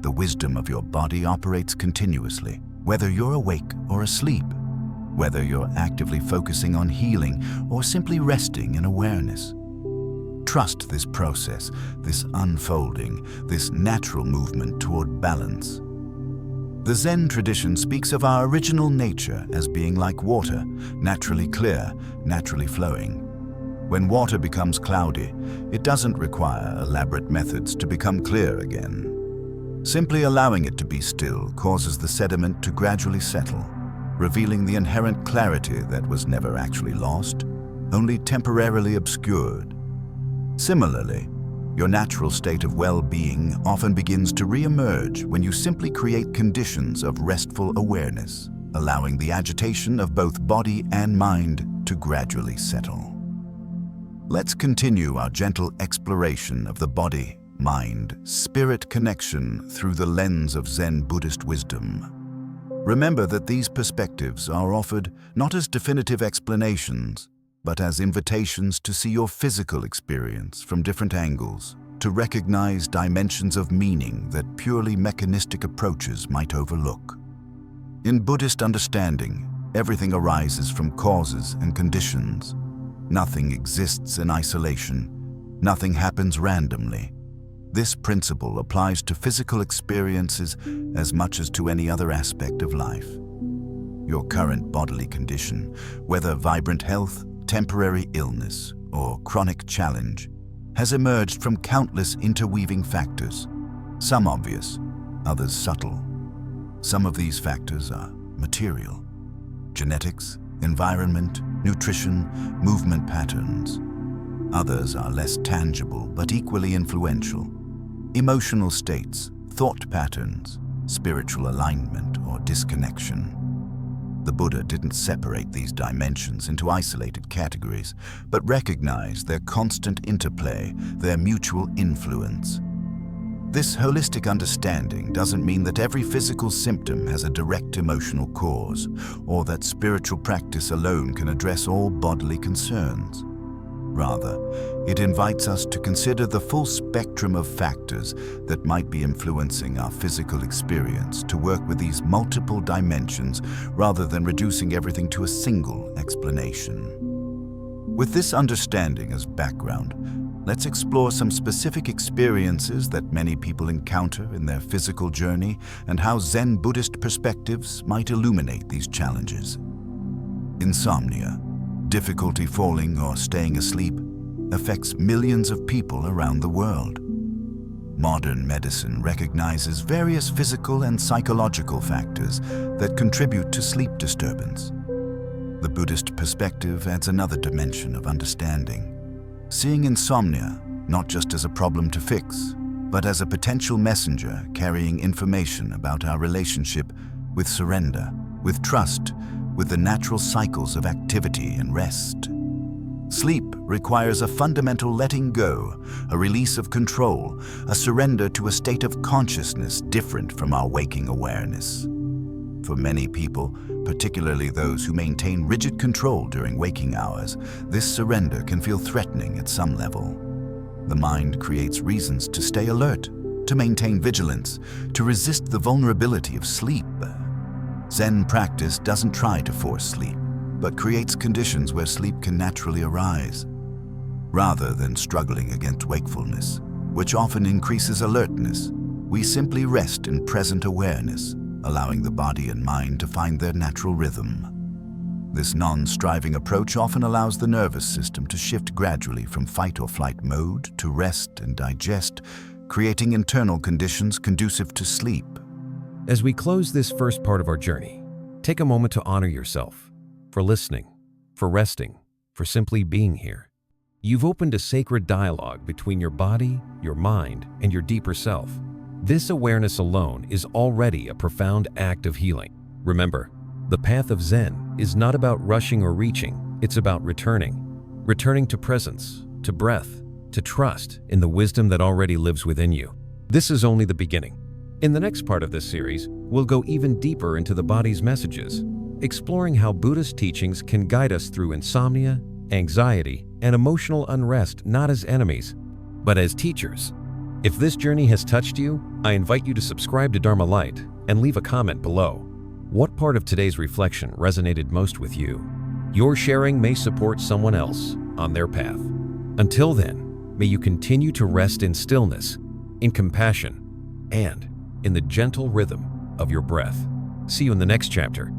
The wisdom of your body operates continuously, whether you're awake or asleep, whether you're actively focusing on healing or simply resting in awareness. Trust this process, this unfolding, this natural movement toward balance. The Zen tradition speaks of our original nature as being like water, naturally clear, naturally flowing. When water becomes cloudy, it doesn't require elaborate methods to become clear again. Simply allowing it to be still causes the sediment to gradually settle, revealing the inherent clarity that was never actually lost, only temporarily obscured. Similarly, your natural state of well-being often begins to re-emerge when you simply create conditions of restful awareness, allowing the agitation of both body and mind to gradually settle. Let's continue our gentle exploration of the body, mind, spirit connection through the lens of Zen Buddhist wisdom. Remember that these perspectives are offered not as definitive explanations, but as invitations to see your physical experience from different angles, to recognize dimensions of meaning that purely mechanistic approaches might overlook. In Buddhist understanding, everything arises from causes and conditions. Nothing exists in isolation. Nothing happens randomly. This principle applies to physical experiences as much as to any other aspect of life. Your current bodily condition, whether vibrant health, temporary illness, or chronic challenge, has emerged from countless interweaving factors, some obvious, others subtle. Some of these factors are material: genetics, environment, nutrition, movement patterns. Others are less tangible but equally influential: emotional states, thought patterns, spiritual alignment, or disconnection. The Buddha didn't separate these dimensions into isolated categories, but recognized their constant interplay, their mutual influence. This holistic understanding doesn't mean that every physical symptom has a direct emotional cause, or that spiritual practice alone can address all bodily concerns. Rather, it invites us to consider the full spectrum of factors that might be influencing our physical experience, to work with these multiple dimensions rather than reducing everything to a single explanation. With this understanding as background, let's explore some specific experiences that many people encounter in their physical journey and how Zen Buddhist perspectives might illuminate these challenges. Insomnia, difficulty falling or staying asleep, affects millions of people around the world. Modern medicine recognizes various physical and psychological factors that contribute to sleep disturbance. The Buddhist perspective adds another dimension of understanding, seeing insomnia not just as a problem to fix, but as a potential messenger carrying information about our relationship with surrender, with trust, with the natural cycles of activity and rest. Sleep requires a fundamental letting go, a release of control, a surrender to a state of consciousness different from our waking awareness. For many people, particularly those who maintain rigid control during waking hours, this surrender can feel threatening at some level. The mind creates reasons to stay alert, to maintain vigilance, to resist the vulnerability of sleep. Zen practice doesn't try to force sleep, but creates conditions where sleep can naturally arise. Rather than struggling against wakefulness, which often increases alertness, we simply rest in present awareness, allowing the body and mind to find their natural rhythm. This non-striving approach often allows the nervous system to shift gradually from fight or flight mode to rest and digest, creating internal conditions conducive to sleep. As we close this first part of our journey, take a moment to honor yourself for listening, for resting, for simply being here. You've opened a sacred dialogue between your body, your mind, and your deeper self. This awareness alone is already a profound act of healing. Remember, the path of Zen is not about rushing or reaching, it's about returning to presence, to breath, to trust in the wisdom that already lives within you. This is only the beginning. In the next part of this series, we'll go even deeper into the body's messages, exploring how Buddhist teachings can guide us through insomnia, anxiety, and emotional unrest not as enemies, but as teachers. If this journey has touched you, I invite you to subscribe to Dharma Light and leave a comment below. What part of today's reflection resonated most with you? Your sharing may support someone else on their path. Until then, may you continue to rest in stillness, in compassion, and in the gentle rhythm of your breath. See you in the next chapter.